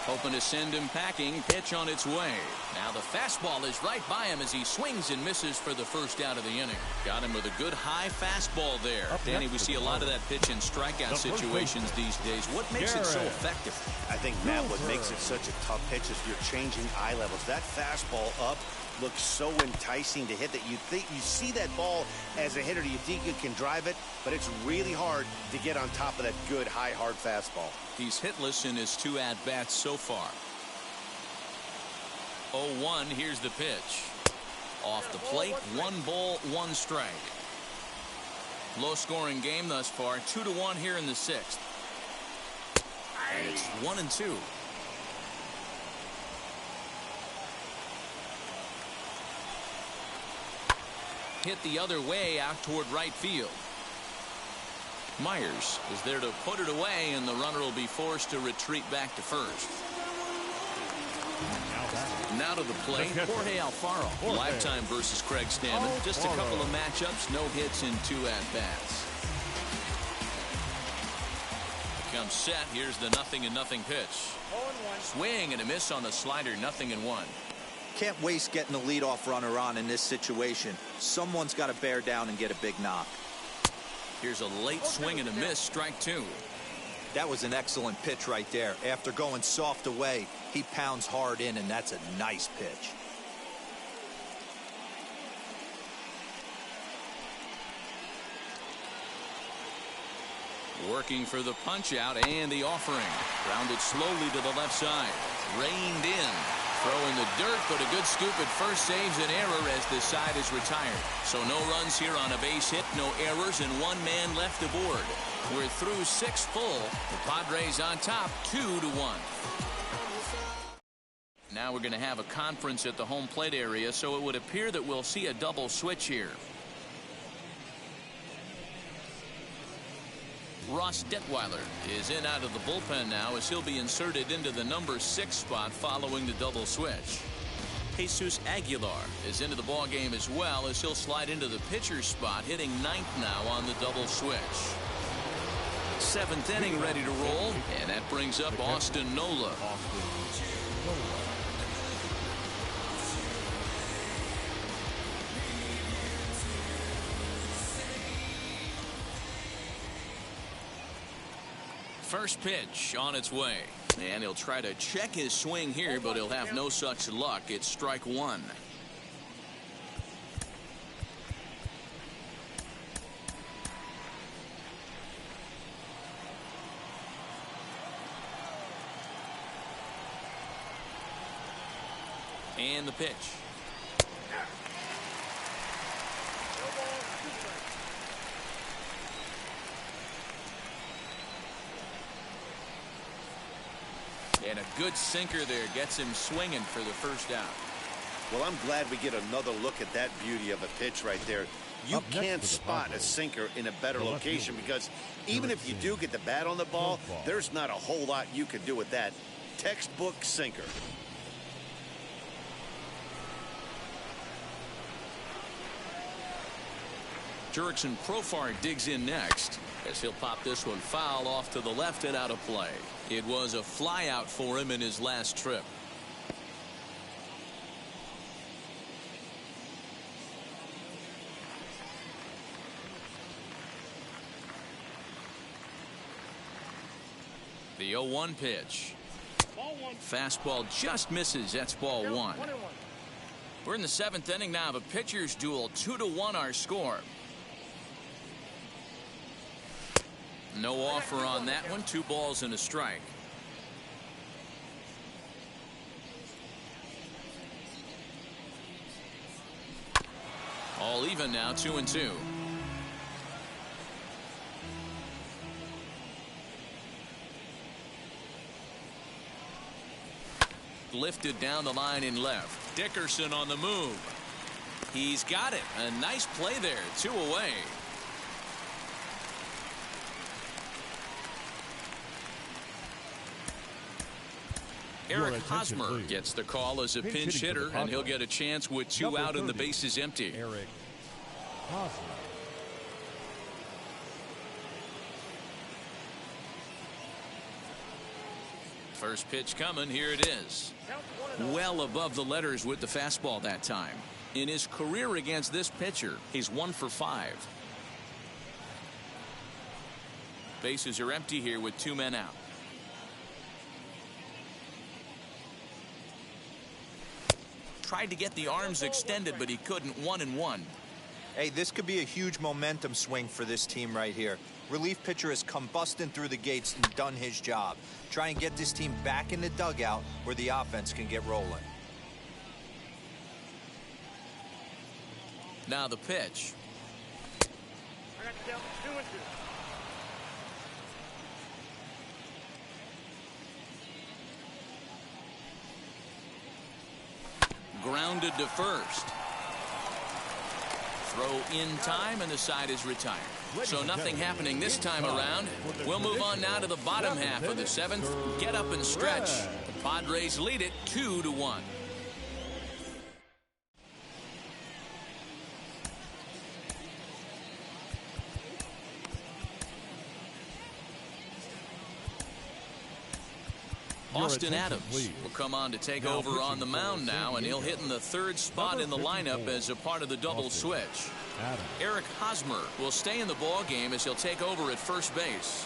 Hoping to send him packing. Pitch on its way. Now the fastball is right by him as he swings and misses for the first out of the inning. Got him with a good high fastball there. Danny, we see a lot of that pitch in strikeout situations these days. What makes it so effective? I think, Matt, what makes it such a tough pitch is you're changing eye levels. That fastball up looks so enticing to hit that you think you see that ball as a hitter, you think you can drive it, but it's really hard to get on top of that good high hard fastball. He's hitless in his 2 at-bats so far. 0-1. Here's the pitch. Off the plate, 1 ball, 1 strike. Low scoring game thus far. 2-1 here in the 6th. And it's 1-2. Hit the other way out toward right field. Myers is there to put it away, and the runner will be forced to retreat back to first. Now to the plate, Jorge Alfaro. Lifetime versus Craig Stammen. Just a couple of matchups, no hits in 2 at-bats. Comes set. Here's the 0-0 pitch. Swing and a miss on the slider. 0-1. Can't waste getting the leadoff runner on in this situation. Someone's got to bear down and get a big knock. Here's a late swing and a miss. Strike 2. That was an excellent pitch right there. After going soft away, he pounds hard in, and that's a nice pitch. Working for the punch out and the offering. Grounded slowly to the left side. Reined in. Throw in the dirt, but a good scoop at first saves an error as the side is retired. So no runs here on a base hit, no errors, and one man left aboard. We're through 6 full. The Padres on top, 2-1. Now we're going to have a conference at the home plate area, so it would appear that we'll see a double switch here. Ross Detweiler is in out of the bullpen now as he'll be inserted into the number 6 spot following the double switch. Jesus Aguilar is into the ball game as well as he'll slide into the pitcher's spot, hitting 9th now on the double switch. 7th inning ready to roll, and that brings up Austin Nola. First pitch on its way, and he'll try to check his swing here, but he'll have no such luck. It's strike 1. And the pitch. And a good sinker there gets him swinging for the first out. Well, I'm glad we get another look at that beauty of a pitch right there. You can't spot a sinker in a better location because even if you do get the bat on the ball, there's not a whole lot you can do with that. Textbook sinker. Jurickson Profar digs in next as he'll pop this one foul off to the left and out of play. It was a fly out for him in his last trip. The 0-1 pitch. Fastball just misses. That's ball 1. We're in the 7th inning now of a pitcher's duel. 2-1 our score. No offer on that one. 2 balls and a strike. All even now, 2-2. Lifted down the line in left. Dickerson on the move. He's got it. A nice play there. 2 away. Eric Hosmer gets the call as a pinch hitter, and he'll get a chance with 2 out and the bases empty. Eric Hosmer. First pitch coming. Here it is. Well above the letters with the fastball that time. In his career against this pitcher, he's 1 for 5. Bases are empty here with 2 men out. Tried to get the arms extended, but he couldn't. 1-1. Hey, this could be a huge momentum swing for this team right here. Relief pitcher has come busting through the gates and done his job. Try and get this team back in the dugout where the offense can get rolling. Now the pitch. I got you down 2-2. Grounded to first. Throw in time, and the side is retired. So nothing happening this time around. We'll move on now to the bottom half of the 7th. Get up and stretch. The Padres lead it 2-1. Austin Adams will come on to take over on the mound now, and he'll hit in the 3rd spot in the lineup as a part of the double switch. Eric Hosmer will stay in the ball game as he'll take over at first base.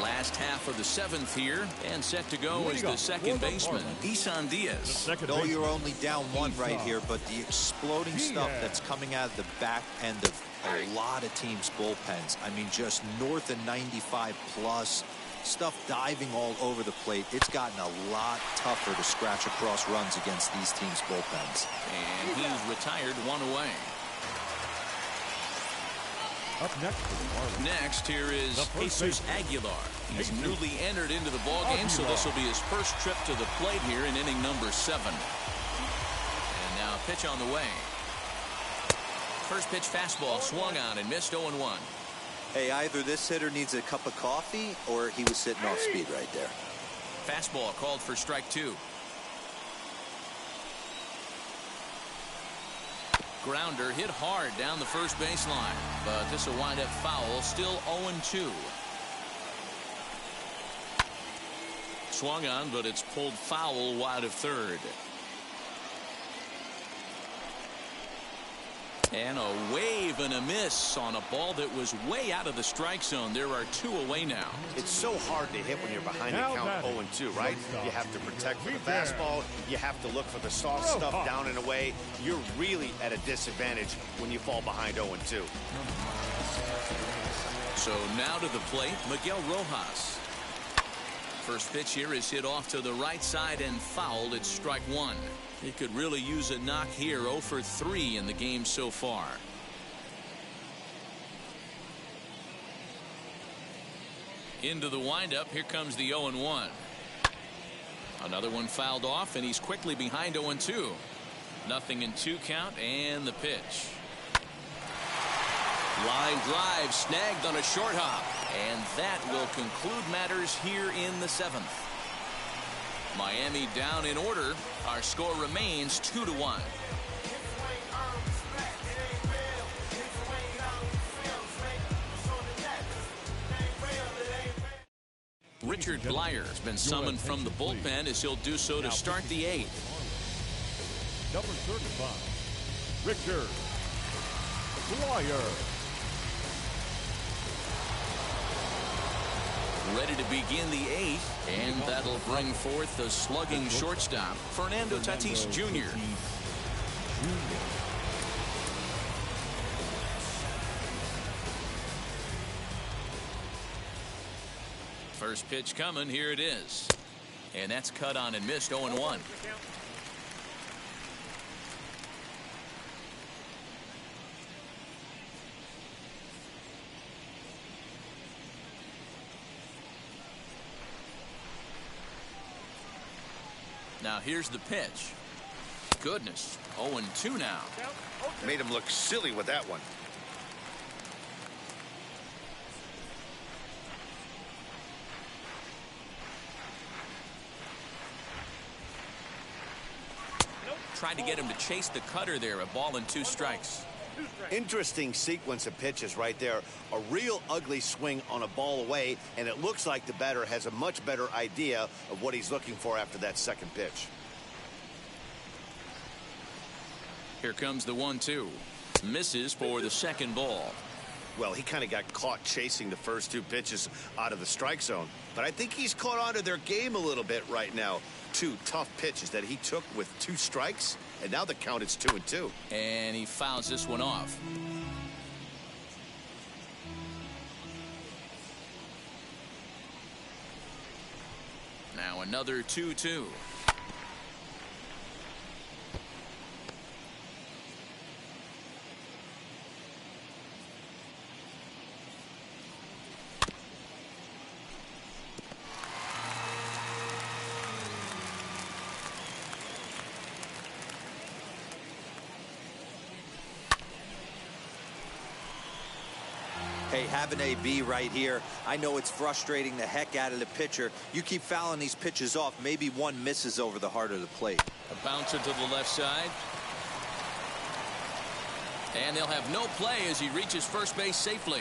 Last half of the 7th here, and set to go is the second baseman, Isan Diaz. No, you're only down 1 right here, but the exploding stuff that's coming out of the back end of a lot of teams' bullpens. I mean, just north of 95 plus. Stuff diving all over the plate. It's gotten a lot tougher to scratch across runs against these teams' bullpens. And he's retired, one away. Up next for the Marlins. Next, here is Jesus Aguilar. He's newly entered into the ballgame, so this will be his first trip to the plate here in inning number 7. And now a pitch on the way. First pitch fastball swung on and missed 0-1. Hey, either this hitter needs a cup of coffee or he was sitting off speed right there. Fastball called for strike 2. Grounder hit hard down the first baseline, but this will wind up foul. Still 0-2. Swung on, but it's pulled foul wide of third. And a wave and a miss on a ball that was way out of the strike zone. There are 2 away now. It's so hard to hit when you're behind the count 0-2, right? You have to protect for the fastball. You have to look for the soft stuff down and away. You're really at a disadvantage when you fall behind 0-2. So now to the plate, Miguel Rojas. First pitch here is hit off to the right side and fouled. It's strike 1. He could really use a knock here. 0 for 3 in the game so far. Into the windup. Here comes the 0-1. Another one fouled off, and he's quickly behind 0-2. Nothing in 2 count, and the pitch. Line drive snagged on a short hop, and that will conclude matters here in the 7th. Miami down in order. Our score remains 2-1. Richard Blyer has been summoned from the bullpen as he'll do so to start the 8th. Number 35, Richard Blyer. Ready to begin the 8th, and that'll bring forth the slugging shortstop, Fernando Tatis Jr. First pitch coming, here it is. And that's cut on and missed 0-1. Now here's the pitch. Goodness, 0-2 now. Made him look silly with that one. Tried to get him to chase the cutter there. A ball and 2 strikes. Interesting sequence of pitches right there. A real ugly swing on a ball away, and it looks like the batter has a much better idea of what he's looking for after that second pitch. Here comes the 1-2. Misses for the second ball. Well, he kind of got caught chasing the first 2 pitches out of the strike zone, but I think he's caught on to their game a little bit right now. 2 tough pitches that he took with 2 strikes, and now the count is 2-2. And he fouls this one off. Now another 2-2. Hey, have an AB right here. I know it's frustrating the heck out of the pitcher. You keep fouling these pitches off, maybe one misses over the heart of the plate. A bouncer to the left side. And they'll have no play as he reaches first base safely.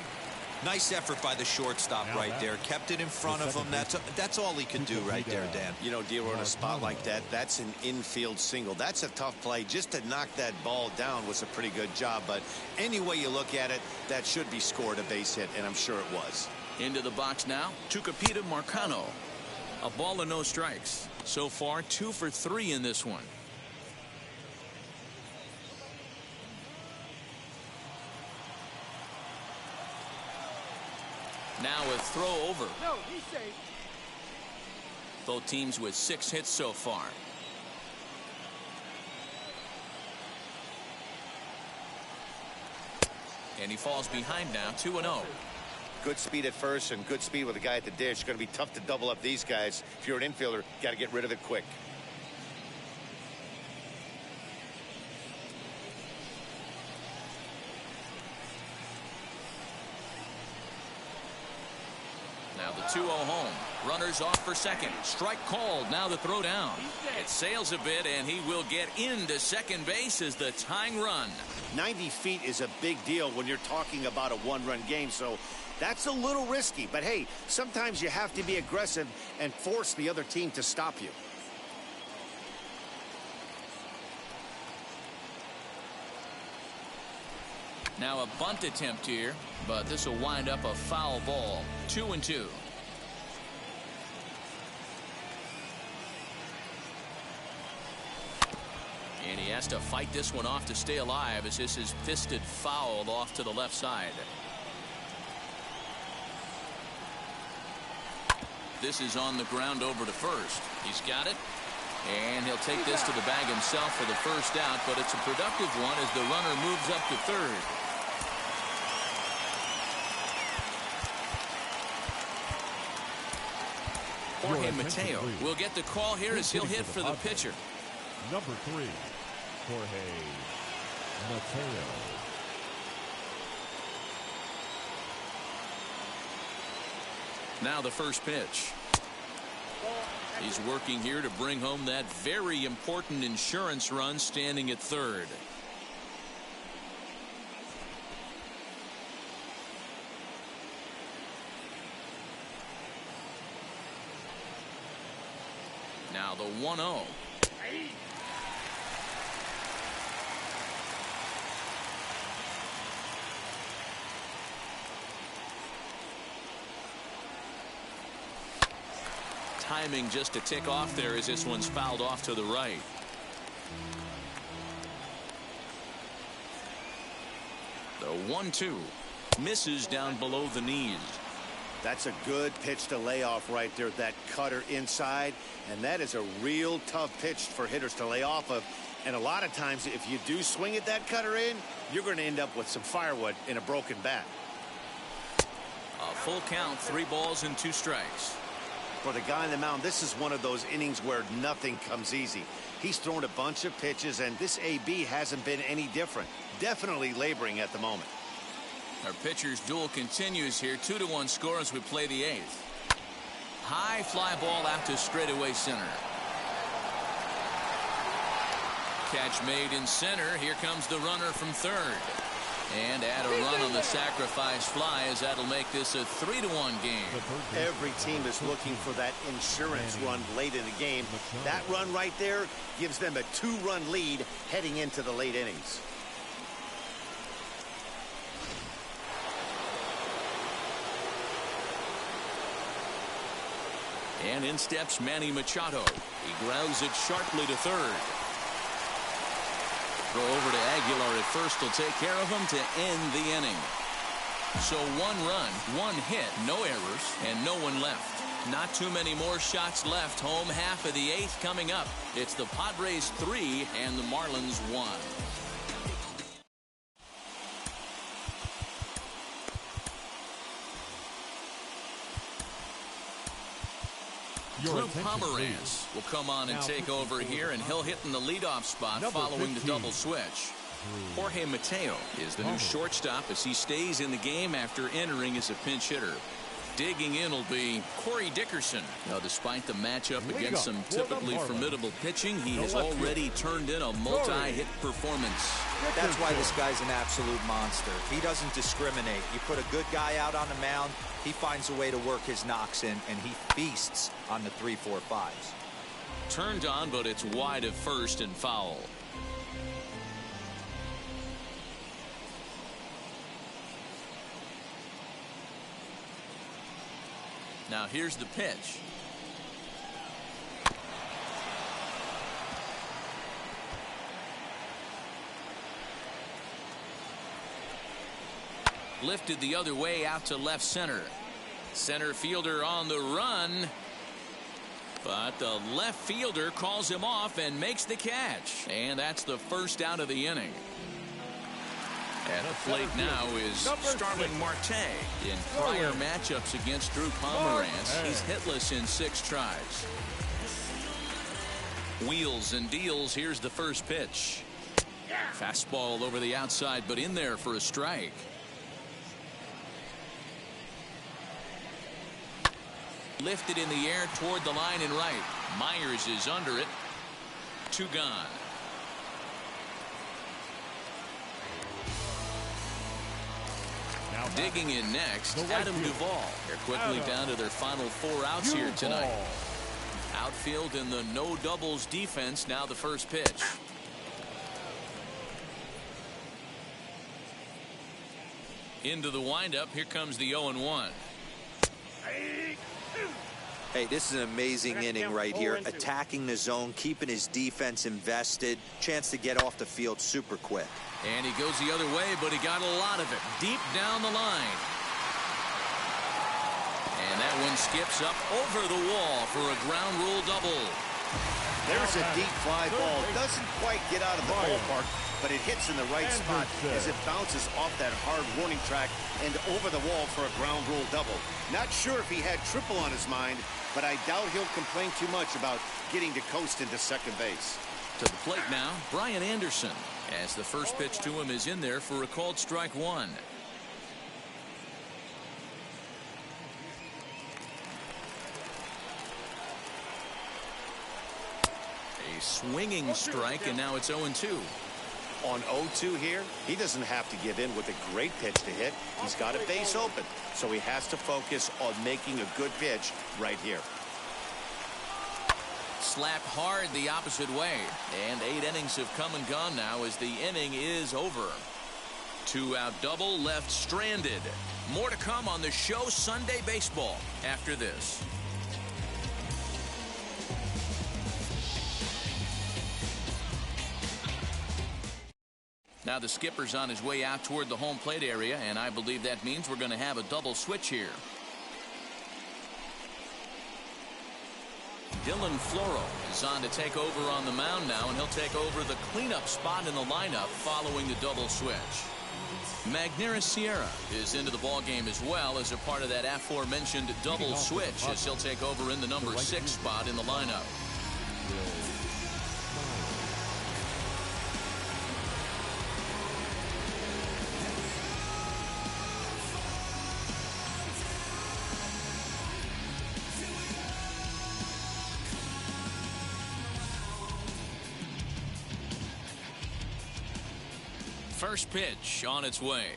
Nice effort by the shortstop right there. Kept it in front of him. That's all he can do right there, Dan. You know, D'Lo, in a spot like that, that's an infield single. That's a tough play. Just to knock that ball down was a pretty good job. But any way you look at it, that should be scored a base hit, and I'm sure it was. Into the box now, Tucupita Marcano. A ball and no strikes. So far, 2 for 3 in this one. Now a throw over. No, he's safe. Both teams with 6 hits so far. And he falls behind now, 2-0. Good speed at first and good speed with the guy at the dish. It's going to be tough to double up these guys. If you're an infielder, got to get rid of it quick. Now the 2-0 home. Runners off for second. Strike called. Now the throw down. It sails a bit, and he will get into second base as the tying run. 90 feet is a big deal when you're talking about a one-run game, so that's a little risky. But, hey, sometimes you have to be aggressive and force the other team to stop you. Now a bunt attempt here, but this will wind up a foul ball. 2-2. And he has to fight this one off to stay alive as this is fisted fouled off to the left side. This is on the ground over to first. He's got it. And he'll take this to the bag himself for the first out, but it's a productive one as the runner moves up to third. Jorge Mateo will get the call here as he'll hit for the pitcher. Number 3, Jorge Mateo. Now the first pitch. He's working here to bring home that very important insurance run, standing at third. Now the 1-0. Timing just to tick off there as this one's fouled off to the right. The 1-2 misses down below the knees. That's a good pitch to lay off right there, that cutter inside, and that is a real tough pitch for hitters to lay off of. And a lot of times, if you do swing at that cutter in, you're going to end up with some firewood in a broken bat. A full count, 3 balls and 2 strikes. For the guy on the mound, this is one of those innings where nothing comes easy. He's thrown a bunch of pitches, and this AB hasn't been any different. Definitely laboring at the moment. Our pitcher's duel continues here. 2-1 score as we play the 8th. High fly ball out to straightaway center. Catch made in center. Here comes the runner from third. And add a run on the sacrifice fly as that'll make this a 3-1 game. Every team is looking for that insurance run late in the game. That run right there gives them a 2-run lead heading into the late innings. And in steps Manny Machado. He grounds it sharply to third. Throw over to Aguilar at first will take care of him to end the inning. So 1 run, 1 hit, no errors, and no one left. Not too many more shots left. Home half of the 8th coming up. It's the Padres 3 and the Marlins 1. Drew Pomeranz will come on and take over here, and he'll hit in the leadoff spot following the double switch. Jorge Mateo is the new shortstop as he stays in the game after entering as a pinch hitter. Digging in will be Corey Dickerson. Now, despite the matchup against some typically formidable pitching, he has already turned in a multi-hit performance. That's why this guy's an absolute monster. He doesn't discriminate. You put a good guy out on the mound, he finds a way to work his knocks in, and he feasts on the 3-4-5s. Turned on, but it's wide of first and foul. Now here's the pitch. Lifted the other way out to left center. Center fielder on the run. But the left fielder calls him off and makes the catch. And that's the first out of the inning. At the plate now is Starling Marte. In prior matchups against Drew Pomeranz, he's hitless in 6 tries. Wheels and deals. Here's the first pitch. Fastball over the outside, but in there for a strike. Lifted in the air toward the line and right. Myers is under it. 2 gone. Digging in next, Adam Duvall. They're quickly down to their final 4 outs here tonight. Outfield in the no doubles defense. Now the first pitch. Into the windup. Here comes the 0-1. Hey, this is an amazing inning right here. Attacking the zone, keeping his defense invested. Chance to get off the field super quick. And he goes the other way, but he got a lot of it deep down the line. And that one skips up over the wall for a ground rule double. There's a deep fly ball. Doesn't quite get out of the ballpark, but it hits in the right spot as it bounces off that hard warning track and over the wall for a ground rule double. Not sure if he had triple on his mind, but I doubt he'll complain too much about getting to coast into second base. To the plate now, Brian Anderson, as the first pitch to him is in there for a called strike 1. A swinging strike, and now it's 0-2. On 0-2 here, he doesn't have to give in with a great pitch to hit. He's got a base open, so he has to focus on making a good pitch right here. Slapped hard the opposite way, and 8 innings have come and gone now as the inning is over. 2-out double left stranded. More to come on the show Sunday Baseball after this. Now the skipper's on his way out toward the home plate area, and I believe that means we're going to have a double switch here. Dylan Floro is on to take over on the mound now, and he'll take over the cleanup spot in the lineup following the double switch. Magneuris Sierra is into the ballgame as well as a part of that aforementioned double switch, as he'll take over in the number 6 spot in the lineup. First pitch on its way.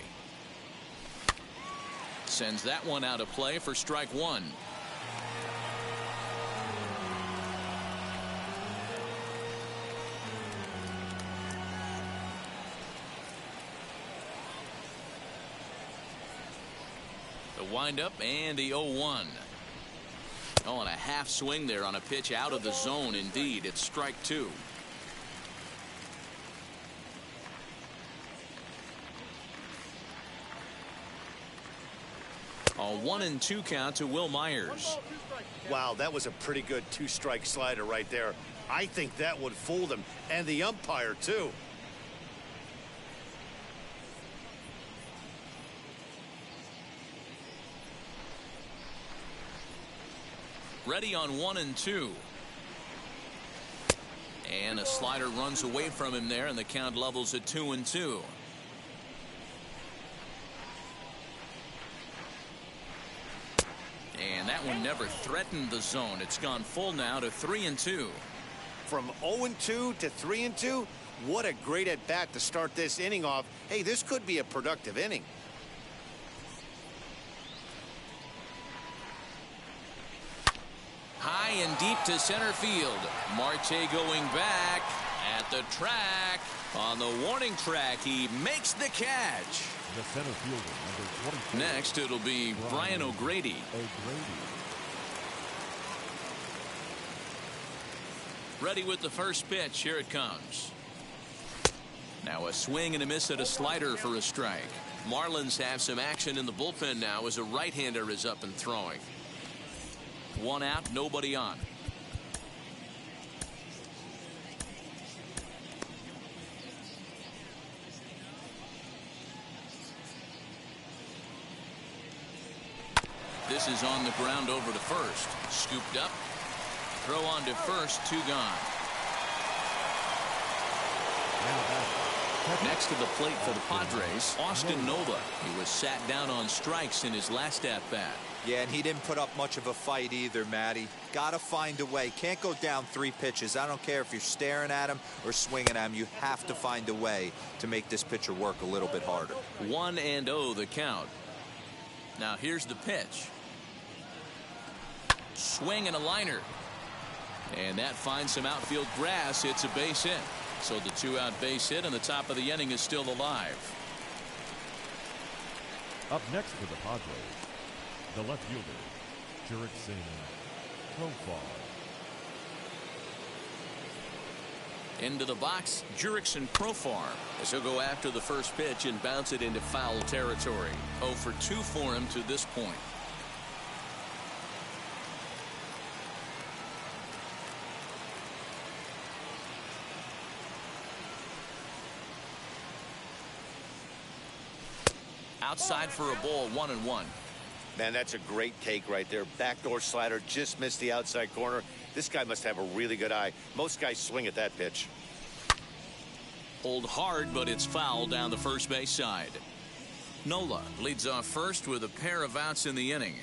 Sends that one out of play for strike 1. The windup and the 0-1. Oh, and a half swing there on a pitch out of the zone. Indeed, it's strike 2. A 1-2 count to Will Myers. Wow, that was a pretty good 2-strike slider right there. I think that would fool them, and the umpire too. Ready on 1-2. And a slider runs away from him there, and the count levels at 2-2. And that one never threatened the zone. It's gone full now to 3-2. From 0-2 to 3-2, what a great at-bat to start this inning off. Hey, this could be a productive inning. High and deep to center field. Marte going back at the track. On the warning track, he makes the catch. The center fielder, number 24. Next, it'll be Brian O'Grady. Ready with the first pitch. Here it comes. Now a swing and a miss at a slider for a strike. Marlins have some action in the bullpen now as a right-hander is up and throwing. One out, nobody on. This is on the ground over to first. Scooped up. Throw on to first. 2 gone. Next to the plate for the Padres, Austin Nova. He was sat down on strikes in his last at-bat. Yeah, and he didn't put up much of a fight either, Matty. Got to find a way. Can't go down 3 pitches. I don't care if you're staring at him or swinging at him. You have to find a way to make this pitcher work a little bit harder. 1-0 the count. Now here's the pitch. Swing and a liner. And that finds some outfield grass. It's a base hit. So the 2-out base hit and the top of the inning is still alive. Up next for the Padres, the left fielder, Jurickson Profar. Into the box, Jurickson Profar, as he'll go after the first pitch and bounce it into foul territory. 0 for 2 for him to this point. Outside for a ball, 1-1. Man, that's a great take right there. Backdoor slider, just missed the outside corner. This guy must have a really good eye. Most guys swing at that pitch. Hold hard, but it's foul down the first base side. Nola leads off first with a pair of outs in the inning.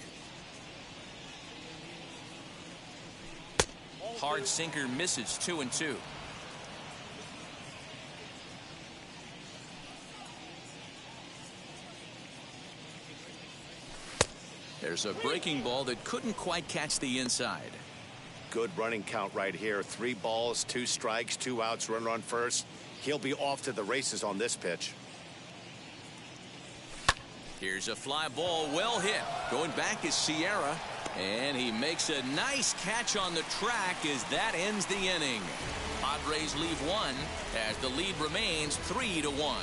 Hard sinker misses, 2-2. There's a breaking ball that couldn't quite catch the inside. Good running count right here. 3 balls, 2 strikes, 2 outs, runner on first. He'll be off to the races on this pitch. Here's a fly ball, well hit. Going back is Sierra, and he makes a nice catch on the track as that ends the inning. Padres leave 1 as the lead remains 3-1.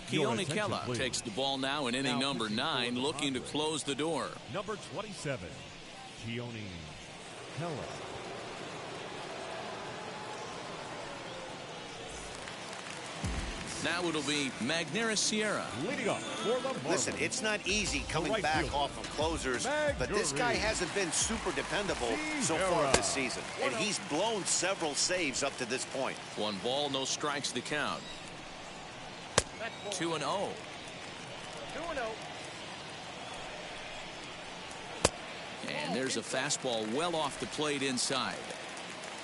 Keone Kela takes the ball now in inning number 9, looking to close the door. Number 27, Keone Kela. Now it'll be Magneuris Sierra. Leading up for the Marlins. Listen, it's not easy coming right back fielder, off of closers, but this guy hasn't been super dependable so far this season, and he's blown several saves up to this point. 1 ball, no strikes to count. 2-0. 2-0. And there's a fastball well off the plate inside.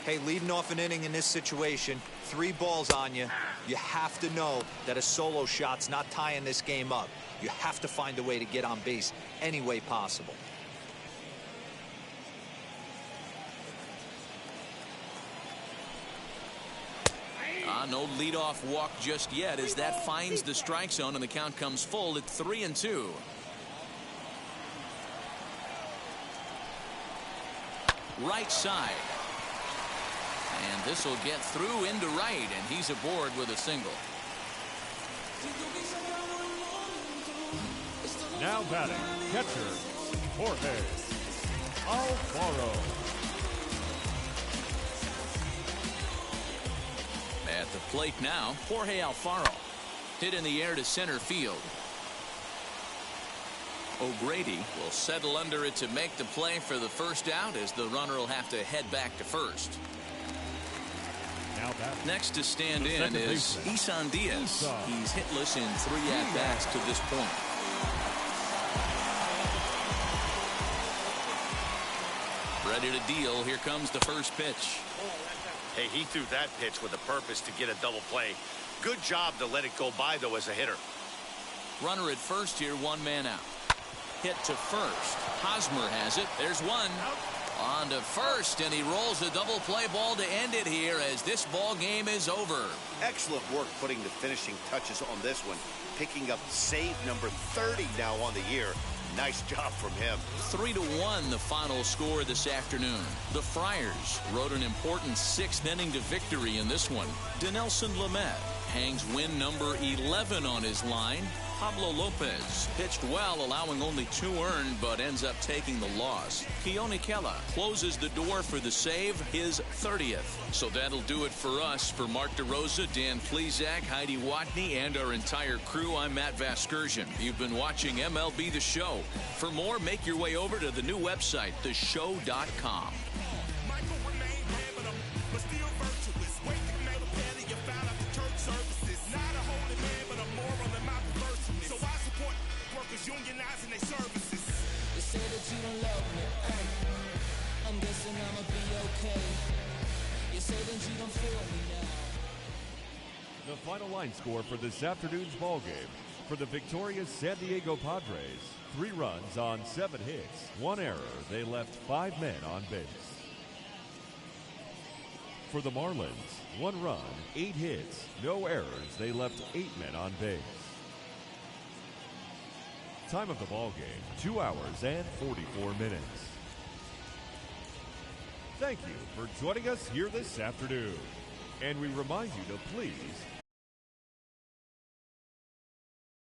Hey, leading off an inning in this situation, 3 balls on you. You have to know that a solo shot's not tying this game up. You have to find a way to get on base any way possible. No leadoff walk just yet as that finds the strike zone and the count comes full at 3-2. Right side. And this will get through into right, and he's aboard with a single. Now batting, catcher, Jorge Alfaro. At the plate now, Jorge Alfaro. Hit in the air to center field. O'Grady will settle under it to make the play for the first out as the runner will have to head back to first. Next to stand in is Isan Diaz. He's hitless in 3 at-bats to this point. Ready to deal. Here comes the first pitch. Hey, he threw that pitch with a purpose to get a double play. Good job to let it go by, though, as a hitter. Runner at first here, 1 man out. Hit to first. Hosmer has it. There's 1. On to first, and he rolls a double play ball to end it here as this ball game is over. Excellent work putting the finishing touches on this one. Picking up save number 30 now on the year. Nice job from him. 3-1 the final score this afternoon. The Friars rode an important sixth inning to victory in this one. Dinelson Lamet hangs win number 11 on his line. Pablo Lopez pitched well, allowing only 2 earned, but ends up taking the loss. Keone Kela closes the door for the save, his 30th. So that'll do it for us. For Mark DeRosa, Dan Plezak, Heidi Watney, and our entire crew, I'm Matt Vasgersian. You've been watching MLB The Show. For more, make your way over to the new website, theshow.com. Unionizing their services. You say that you don't love me, I'm guessing I'ma be okay. You say that you don't feel me now. The final line score for this afternoon's ball game for the victorious San Diego Padres: 3 runs on 7 hits, 1 error. They left 5 men on base. For the Marlins, 1 run, 8 hits, no errors. They left 8 men on base. Time of the ball game, 2 hours and 44 minutes. Thank you for joining us here this afternoon. And we remind you to please